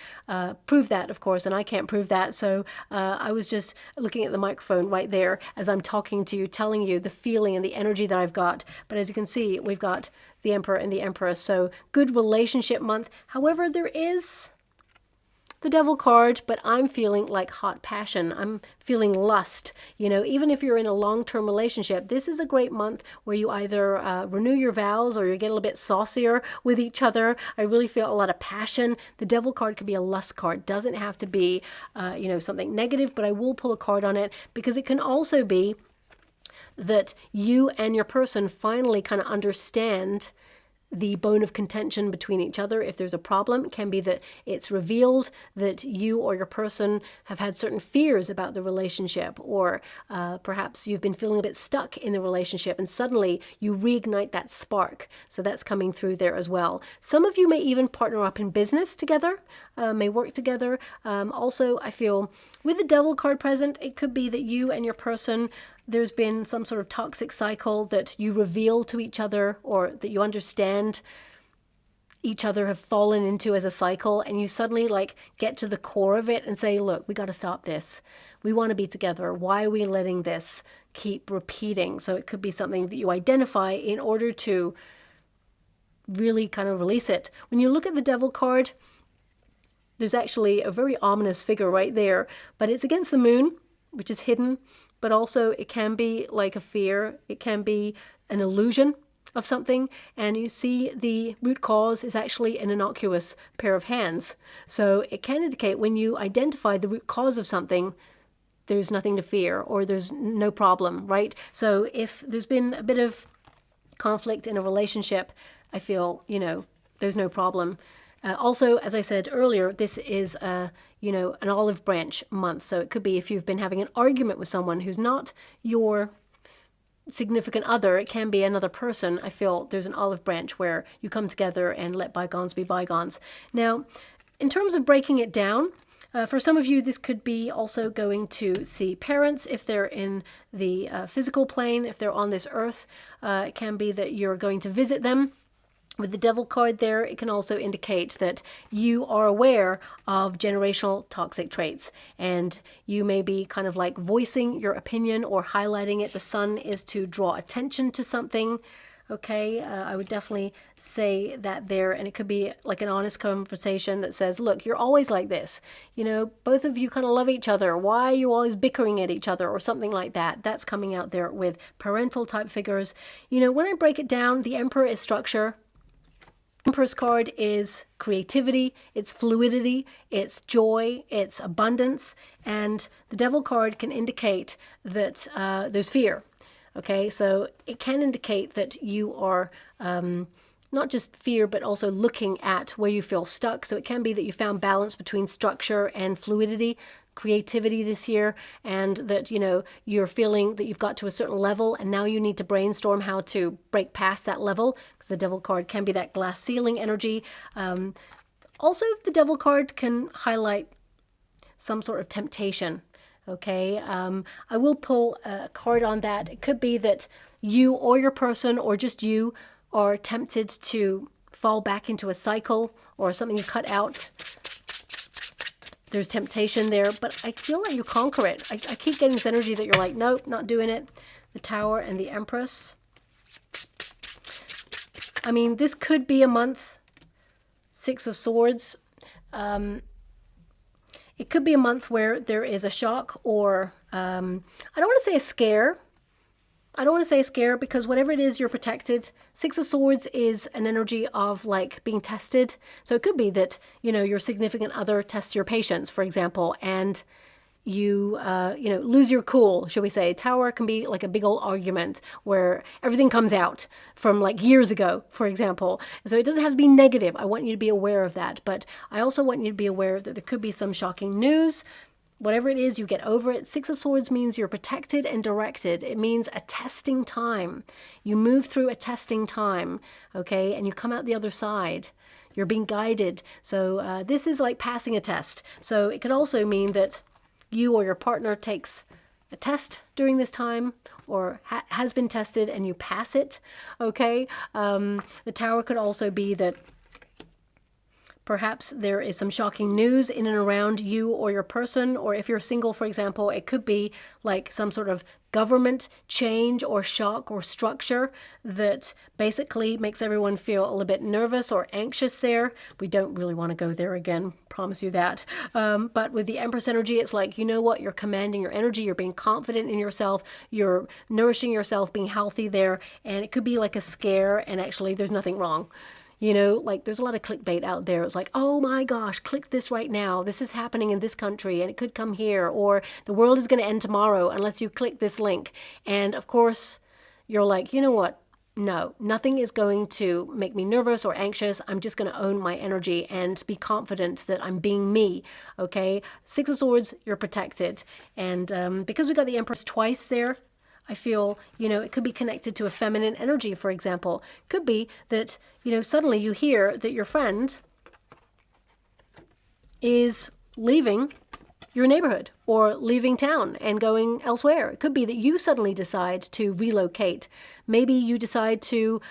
prove that, of course, and I can't prove that. So I was just looking at the microphone right there as I'm talking to you, telling you the feeling and the energy that I've got. But as you can see, we've got the Emperor and the Empress. So good relationship month. However, there is the Devil card, but I'm feeling like hot passion. I'm feeling lust. You know, even if you're in a long-term relationship, this is a great month where you either renew your vows or you get a little bit saucier with each other. I really feel a lot of passion. The Devil card could be a lust card. Doesn't have to be, you know, something negative, but I will pull a card on it because it can also be that you and your person finally kind of understand the bone of contention between each other. If there's a problem, it can be that it's revealed that you or your person have had certain fears about the relationship, or perhaps you've been feeling a bit stuck in the relationship and suddenly you reignite that spark. So that's coming through there as well. Some of you may even partner up in business together, may work together. Also, I feel with the Devil card present, it could be that you and your person, there's been some sort of toxic cycle that you reveal to each other, or that you understand each other have fallen into as a cycle, and you suddenly like get to the core of it and say, look, we got to stop this. We want to be together. Why are we letting this keep repeating? So it could be something that you identify in order to really kind of release it. When you look at the Devil card, there's actually a very ominous figure right there, but it's against the moon, which is hidden. But also it can be like a fear. It can be an illusion of something. And you see the root cause is actually an innocuous pair of hands. So it can indicate when you identify the root cause of something, there's nothing to fear, or there's no problem, right? So if there's been a bit of conflict in a relationship, I feel, you know, there's no problem. Also, as I said earlier, this is you know, an olive branch month. So it could be if you've been having an argument with someone who's not your significant other, it can be another person. I feel there's an olive branch where you come together and let bygones be bygones. Now, in terms of breaking it down, for some of you, this could be also going to see parents if they're in the physical plane, if they're on this earth. It can be that you're going to visit them. With the Devil card there, it can also indicate that you are aware of generational toxic traits, and you may be kind of like voicing your opinion or highlighting it. The sun is to draw attention to something. Okay, I would definitely say that there, and it could be like an honest conversation that says, look, you're always like this. You know, both of you kind of love each other. Why are you always bickering at each other, or something like that? That's coming out there with parental type figures. You know, when I break it down, the Emperor is structure. Empress card is creativity, it's fluidity, it's joy, it's abundance, and the Devil card can indicate that there's fear. Okay, so it can indicate that you are not just fear, but also looking at where you feel stuck. So it can be that you found balance between structure and fluidity, creativity this year, and that, you know, you're feeling that you've got to a certain level and now you need to brainstorm how to break past that level, because the Devil card can be that glass ceiling energy. Also, the Devil card can highlight some sort of temptation. Okay, I will pull a card on that. It could be that you or your person or just you are tempted to fall back into a cycle or something you cut out. There's temptation there, but I feel like you conquer it. I keep getting this energy that you're like, nope, not doing it. The Tower and the Empress. I mean, this could be a month. Six of Swords. It could be a month where there is a shock or, I don't want to say a scare. I don't want to say a scare because whatever it is, you're protected. Six of Swords is an energy of like being tested. So it could be that, you know, your significant other tests your patience, for example, and you, you know, lose your cool, shall we say. Tower can be like a big old argument where everything comes out from like years ago, for example. So it doesn't have to be negative. I want you to be aware of that. But I also want you to be aware that there could be some shocking news. Whatever it is, you get over it. Six of Swords means you're protected and directed. It means a testing time. You move through a testing time, okay, and you come out the other side. You're being guided. So this is like passing a test. So it could also mean that you or your partner takes a test during this time or has been tested and you pass it, okay? The Tower could also be that perhaps there is some shocking news in and around you or your person, or if you're single, for example, it could be like some sort of government change or shock or structure that basically makes everyone feel a little bit nervous or anxious there. We don't really want to go there again, promise you that. But with the Empress energy, it's like, you know what, you're commanding your energy, you're being confident in yourself, you're nourishing yourself, being healthy there, and it could be like a scare, and actually there's nothing wrong. You know, like there's a lot of clickbait out there. It's like, oh my gosh, click this right now. This is happening in this country and it could come here, or the world is going to end tomorrow unless you click this link. And of course, you're like, you know what? No, nothing is going to make me nervous or anxious. I'm just going to own my energy and be confident that I'm being me, okay? Six of Swords, you're protected. And because we got the Empress twice there, I feel, you know, it could be connected to a feminine energy, for example. Could be that, you know, suddenly you hear that your friend is leaving your neighborhood or leaving town and going elsewhere. It could be that you suddenly decide to relocate. Maybe you decide to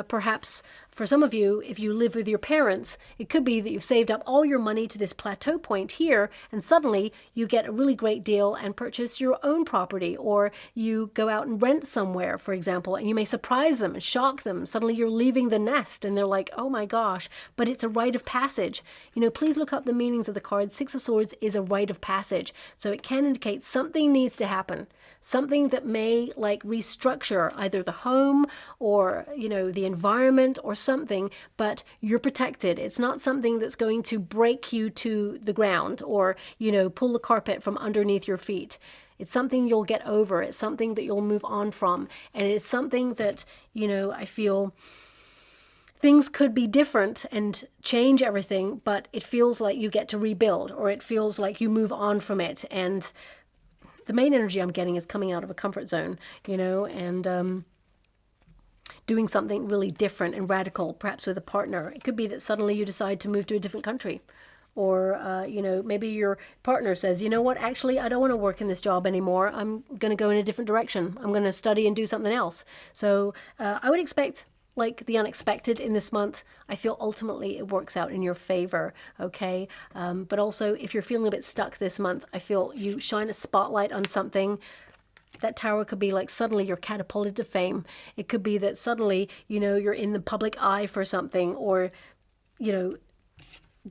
perhaps, for some of you, if you live with your parents, it could be that you've saved up all your money to this plateau point here, and suddenly you get a really great deal and purchase your own property, or you go out and rent somewhere, for example, and you may surprise them and shock them. Suddenly you're leaving the nest and they're like, oh my gosh, but it's a rite of passage. You know, please look up the meanings of the card. Six of Swords is a rite of passage. So it can indicate something needs to happen. Something that may like restructure either the home or, you know, the environment or something, but you're protected. It's not something that's going to break you to the ground or, you know, pull the carpet from underneath your feet. It's something you'll get over. It's something that you'll move on from. And it's something that, you know, I feel things could be different and change everything, but it feels like you get to rebuild, or it feels like you move on from it. And the main energy I'm getting is coming out of a comfort zone, you know, and doing something really different and radical, perhaps with a partner. It could be that suddenly you decide to move to a different country. Or, you know, maybe your partner says, you know what, actually, I don't want to work in this job anymore. I'm going to go in a different direction. I'm going to study and do something else. So I would expect like the unexpected in this month. I feel ultimately it works out in your favor, okay? But also, if you're feeling a bit stuck this month, I feel you shine a spotlight on something. That Tower could be like suddenly you're catapulted to fame. It could be that suddenly, you know, you're in the public eye for something, or, you know,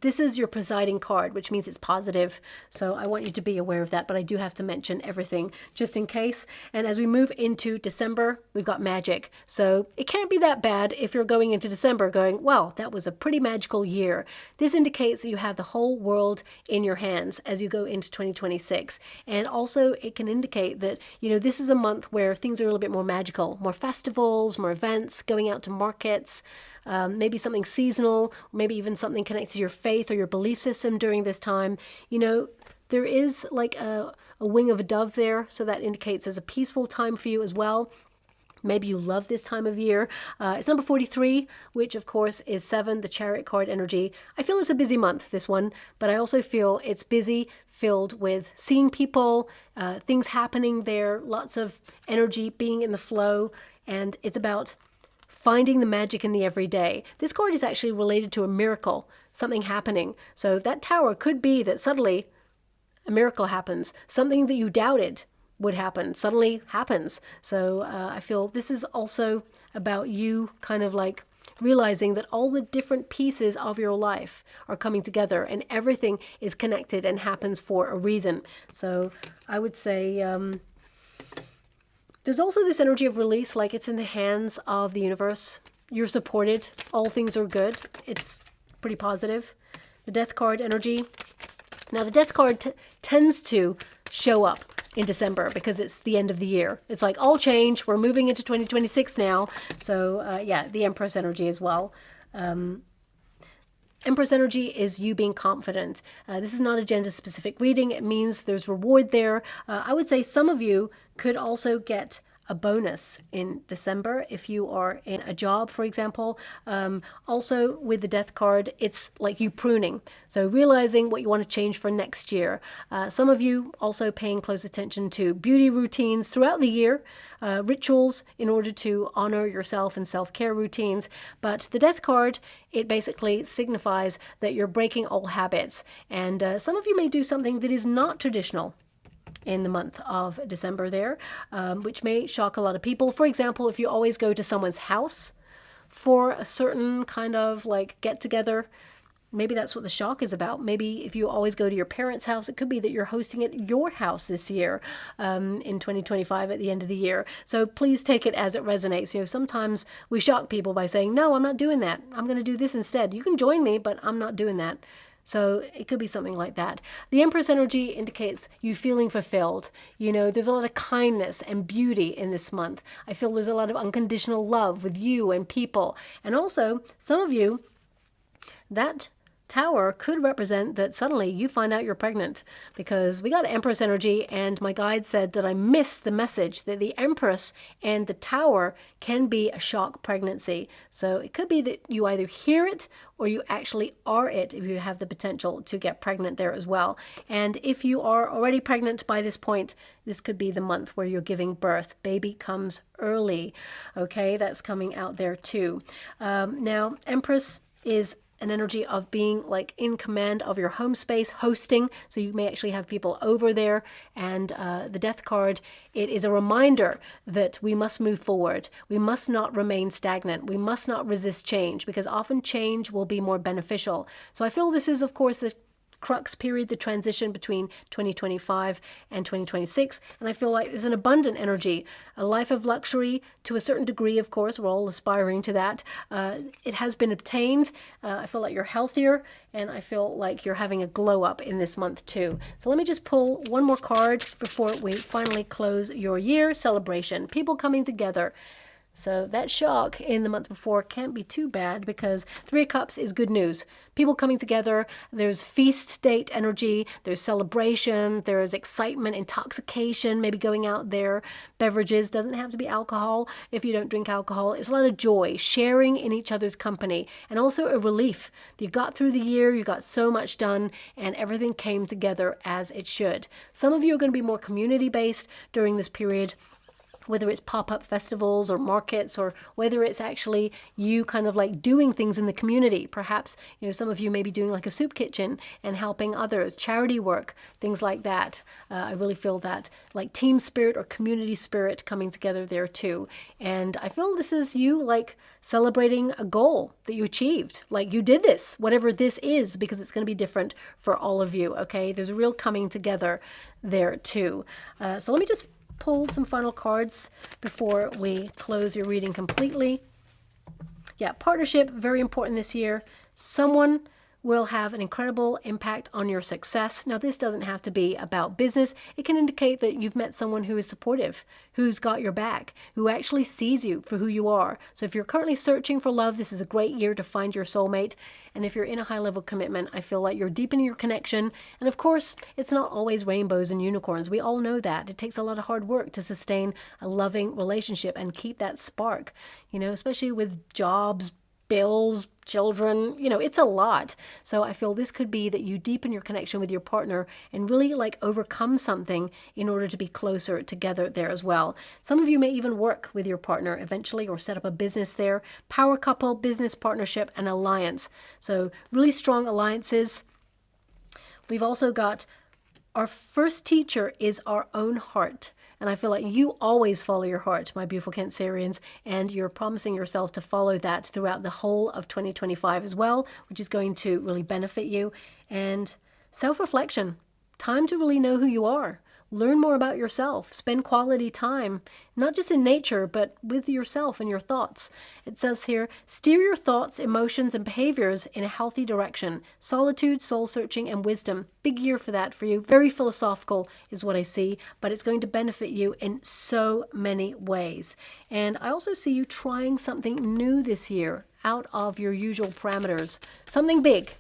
This is your presiding card, which means it's positive. So I want you to be aware of that, but I do have to mention everything just in case. And as we move into December, we've got magic. So it can't be that bad if you're going into December going, well, that was a pretty magical year. This indicates that you have the whole world in your hands as you go into 2026. And also it can indicate that, you know, this is a month where things are a little bit more magical, more festivals, more events, going out to markets, maybe something seasonal, maybe even something connected to your faith or your belief system during this time. You know, there is like a wing of a dove there, so that indicates it's a peaceful time for you as well. Maybe you love this time of year. It's number 43, which of course is 7, the Chariot card energy. I feel it's a busy month, this one, but I also feel it's busy, filled with seeing people, things happening there, lots of energy, being in the flow, and it's about finding the magic in the everyday. This card is actually related to a miracle, something happening. So that Tower could be that suddenly a miracle happens. Something that you doubted would happen suddenly happens. So I feel this is also about you kind of like realizing that all the different pieces of your life are coming together and everything is connected and happens for a reason. So I would say there's also this energy of release, like it's in the hands of the universe. You're supported. All things are good. It's pretty positive. The Death card energy. Now, the Death card tends to show up in December because it's the end of the year. It's like all change. We're moving into 2026 now. So, yeah, the Empress energy as well. Empress energy is you being confident. This is not a gender-specific reading. It means there's reward there. I would say some of you could also get a bonus in December if you are in a job, for example. Also, with the Death card, it's like you pruning. So realizing what you want to change for next year. Some of you also paying close attention to beauty routines throughout the year, rituals in order to honor yourself and self-care routines. But the Death card, it basically signifies that you're breaking old habits. And some of you may do something that is not traditional in the month of December there, which may shock a lot of people. For example, if you always go to someone's house for a certain kind of like get together, maybe that's what the shock is about. Maybe if you always go to your parents' house, it could be that you're hosting at your house this year in 2025 at the end of the year. So please take it as it resonates. You know, sometimes we shock people by saying, no, I'm not doing that. I'm going to do this instead. You can join me, but I'm not doing that. So it could be something like that. The Empress energy indicates you feeling fulfilled. You know, there's a lot of kindness and beauty in this month. I feel there's a lot of unconditional love with you and people. And also, some of you, that Tower could represent that suddenly you find out you're pregnant, because we got Empress energy and my guide said that I missed the message that the Empress and the Tower can be a shock pregnancy. So it could be that you either hear it or you actually are it if you have the potential to get pregnant there as well. And if you are already pregnant by this point, this could be the month where you're giving birth. Baby comes early. Okay, that's coming out there too. Now, Empress is an energy of being like in command of your home space, hosting. So you may actually have people over there. And the Death card, it is a reminder that we must move forward. We must not remain stagnant. We must not resist change, because often change will be more beneficial. So I feel this is, of course, the crux period, the transition between 2025 and 2026. And I feel like there's an abundant energy, a life of luxury to a certain degree, of course. We're all aspiring to that. It has been obtained. I feel like you're healthier, and I feel like you're having a glow up in this month too. So let me just pull one more card before we finally close your year. Celebration, people coming together. So that shock in the month before can't be too bad, because 3 of Cups is good news. People coming together, there's feast date energy, there's celebration, there's excitement, intoxication, maybe going out there. Beverages, doesn't have to be alcohol if you don't drink alcohol. It's a lot of joy, sharing in each other's company, and also a relief. You got through the year, you got so much done, and everything came together as it should. Some of you are going to be more community-based during this period. whether it's pop-up festivals or markets, or whether it's actually you kind of like doing things in the community. Perhaps, some of you may be doing like a soup kitchen and helping others, charity work, things like that. I really feel that like team spirit or community spirit coming together there too. And I feel this is you like celebrating a goal that you achieved. Like you did this, whatever this is, because it's going to be different for all of you. Okay. There's a real coming together there too. So let me just pull some final cards before we close your reading completely. Yeah, partnership, very important this year. Someone will have an incredible impact on your success. Now, this doesn't have to be about business. It can indicate that you've met someone who is supportive, who's got your back, who actually sees you for who you are. So if you're currently searching for love, this is a great year to find your soulmate. And if you're in a high-level commitment, I feel like you're deepening your connection. And of course, it's not always rainbows and unicorns. We all know that. It takes a lot of hard work to sustain a loving relationship and keep that spark, especially with jobs, bills, children, it's a lot. So I feel this could be that you deepen your connection with your partner and really like overcome something in order to be closer together there as well. Some of you may even work with your partner eventually or set up a business there. Power couple, business partnership, and alliance. So really strong alliances. We've also got our first teacher is our own heart. And I feel like you always follow your heart, my beautiful Cancerians, and you're promising yourself to follow that throughout the whole of 2025 as well, which is going to really benefit you. And self-reflection, time to really know who you are. Learn more about yourself. Spend quality time, not just in nature, but with yourself and your thoughts. It says here, steer your thoughts, emotions, and behaviors in a healthy direction. Solitude, soul-searching, and wisdom. Big year for that for you. Very philosophical is what I see, but it's going to benefit you in so many ways. And I also see you trying something new this year out of your usual parameters. Something big.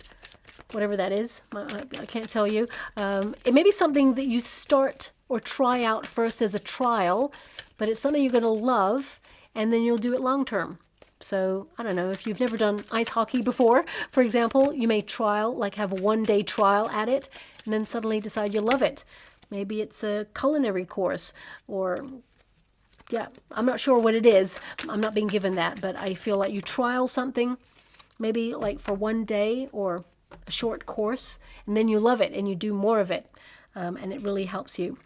Whatever that is, I can't tell you. It may be something that you start or try out first as a trial, but it's something you're going to love, and then you'll do it long term. So, I don't know, if you've never done ice hockey before, for example, you may have a one-day trial at it, and then suddenly decide you love it. Maybe it's a culinary course, or yeah, I'm not sure what it is. I'm not being given that, but I feel like you trial something, maybe like for one day or a short course, and then you love it and you do more of it, and it really helps you.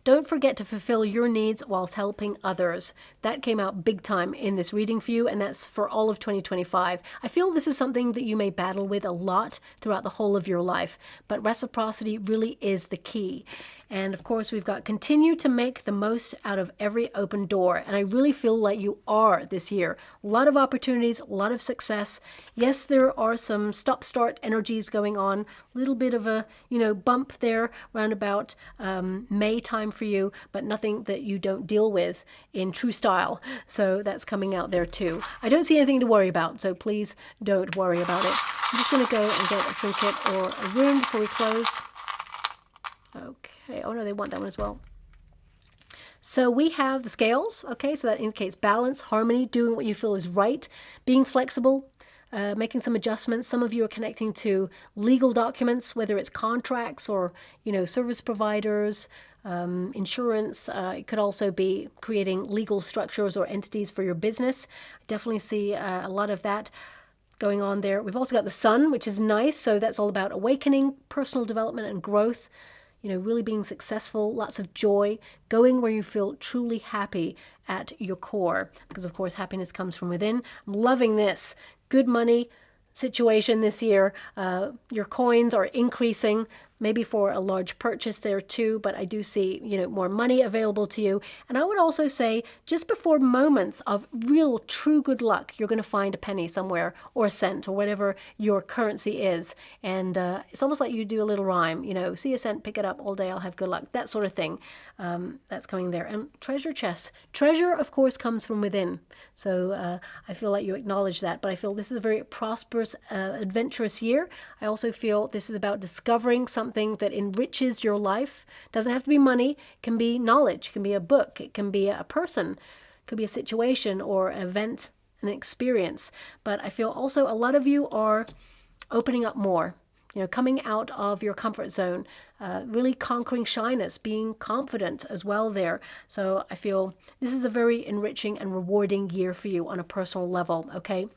Don't forget to fulfill your needs whilst helping others. That came out big time in this reading for you, and that's for all of 2025. I feel this is something that you may battle with a lot throughout the whole of your life, but reciprocity really is the key. And of course, we've got continue to make the most out of every open door. And I really feel like you are this year. A lot of opportunities, a lot of success. Yes, there are some stop-start energies going on. A little bit of a, bump there around about May time for you, but nothing that you don't deal with in true style. So that's coming out there too. I don't see anything to worry about, so please don't worry about it. I'm just going to go and get a trinket or a rune before we close. Okay, oh no, they want that one as well. So we have the scales, okay, so that indicates balance, harmony, doing what you feel is right, being flexible, making some adjustments. Some of you are connecting to legal documents, whether it's contracts or, service providers, insurance. It could also be creating legal structures or entities for your business. I definitely see a lot of that going on there. We've also got the sun, which is nice. So that's all about awakening, personal development and growth. Really being successful, lots of joy, going where you feel truly happy at your core. Because, of course, happiness comes from within. I'm loving this. Good money situation this year. Your coins are increasing, maybe for a large purchase there too, but I do see, more money available to you. And I would also say just before moments of real true good luck, you're going to find a penny somewhere or a cent or whatever your currency is. And it's almost like you do a little rhyme, see a cent, pick it up all day, I'll have good luck, that sort of thing. That's coming there. And treasure chests. Treasure, of course, comes from within. So I feel like you acknowledge that, but I feel this is a very prosperous, adventurous year. I also feel this is about discovering something that enriches your life. Doesn't have to be money. It can be knowledge. It can be a book. It can be a person. It could be a situation or an event, an experience. But I feel also a lot of you are opening up more. You know, coming out of your comfort zone, really conquering shyness, being confident as well there. So I feel this is a very enriching and rewarding year for you on a personal level, okay?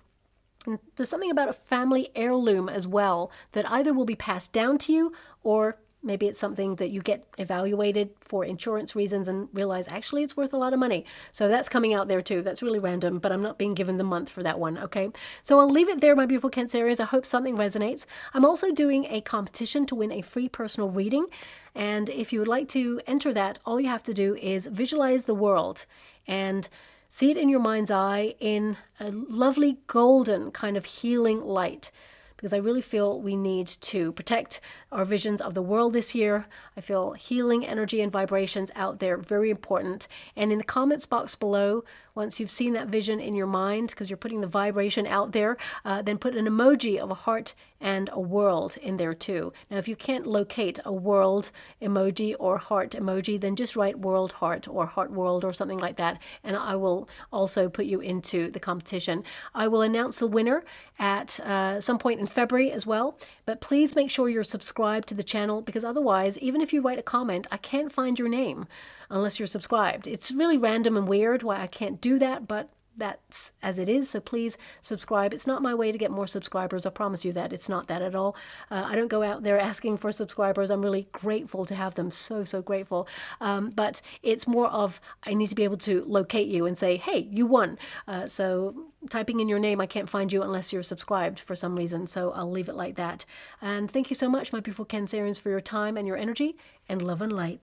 And there's something about a family heirloom as well that either will be passed down to you, or maybe it's something that you get evaluated for insurance reasons and realize actually it's worth a lot of money. So that's coming out there too. That's really random, but I'm not being given the month for that one, okay? So I'll leave it there, my beautiful Cancerians. I hope something resonates. I'm also doing a competition to win a free personal reading. And if you would like to enter that, all you have to do is visualize the world and see it in your mind's eye in a lovely golden kind of healing light. Because I really feel we need to protect our visions of the world this year. I feel healing energy and vibrations out there, very important. And in the comments box below, once you've seen that vision in your mind, because you're putting the vibration out there, then put an emoji of a heart and a world in there too. Now, if you can't locate a world emoji or heart emoji, then just write world heart or heart world or something like that. And I will also put you into the competition. I will announce the winner at some point in February as well. But please make sure you're subscribed to the channel, because otherwise, even if you write a comment, I can't find your name unless you're subscribed. It's really random and weird why I can't do that, but that's as it is. So please subscribe. It's not my way to get more subscribers. I promise you that. It's not that at all. I don't go out there asking for subscribers. I'm really grateful to have them. So, so grateful. But it's more of I need to be able to locate you and say, hey, you won. So typing in your name, I can't find you unless you're subscribed for some reason. So I'll leave it like that. And thank you so much, my beautiful Cancerians, for your time and your energy, and love and light.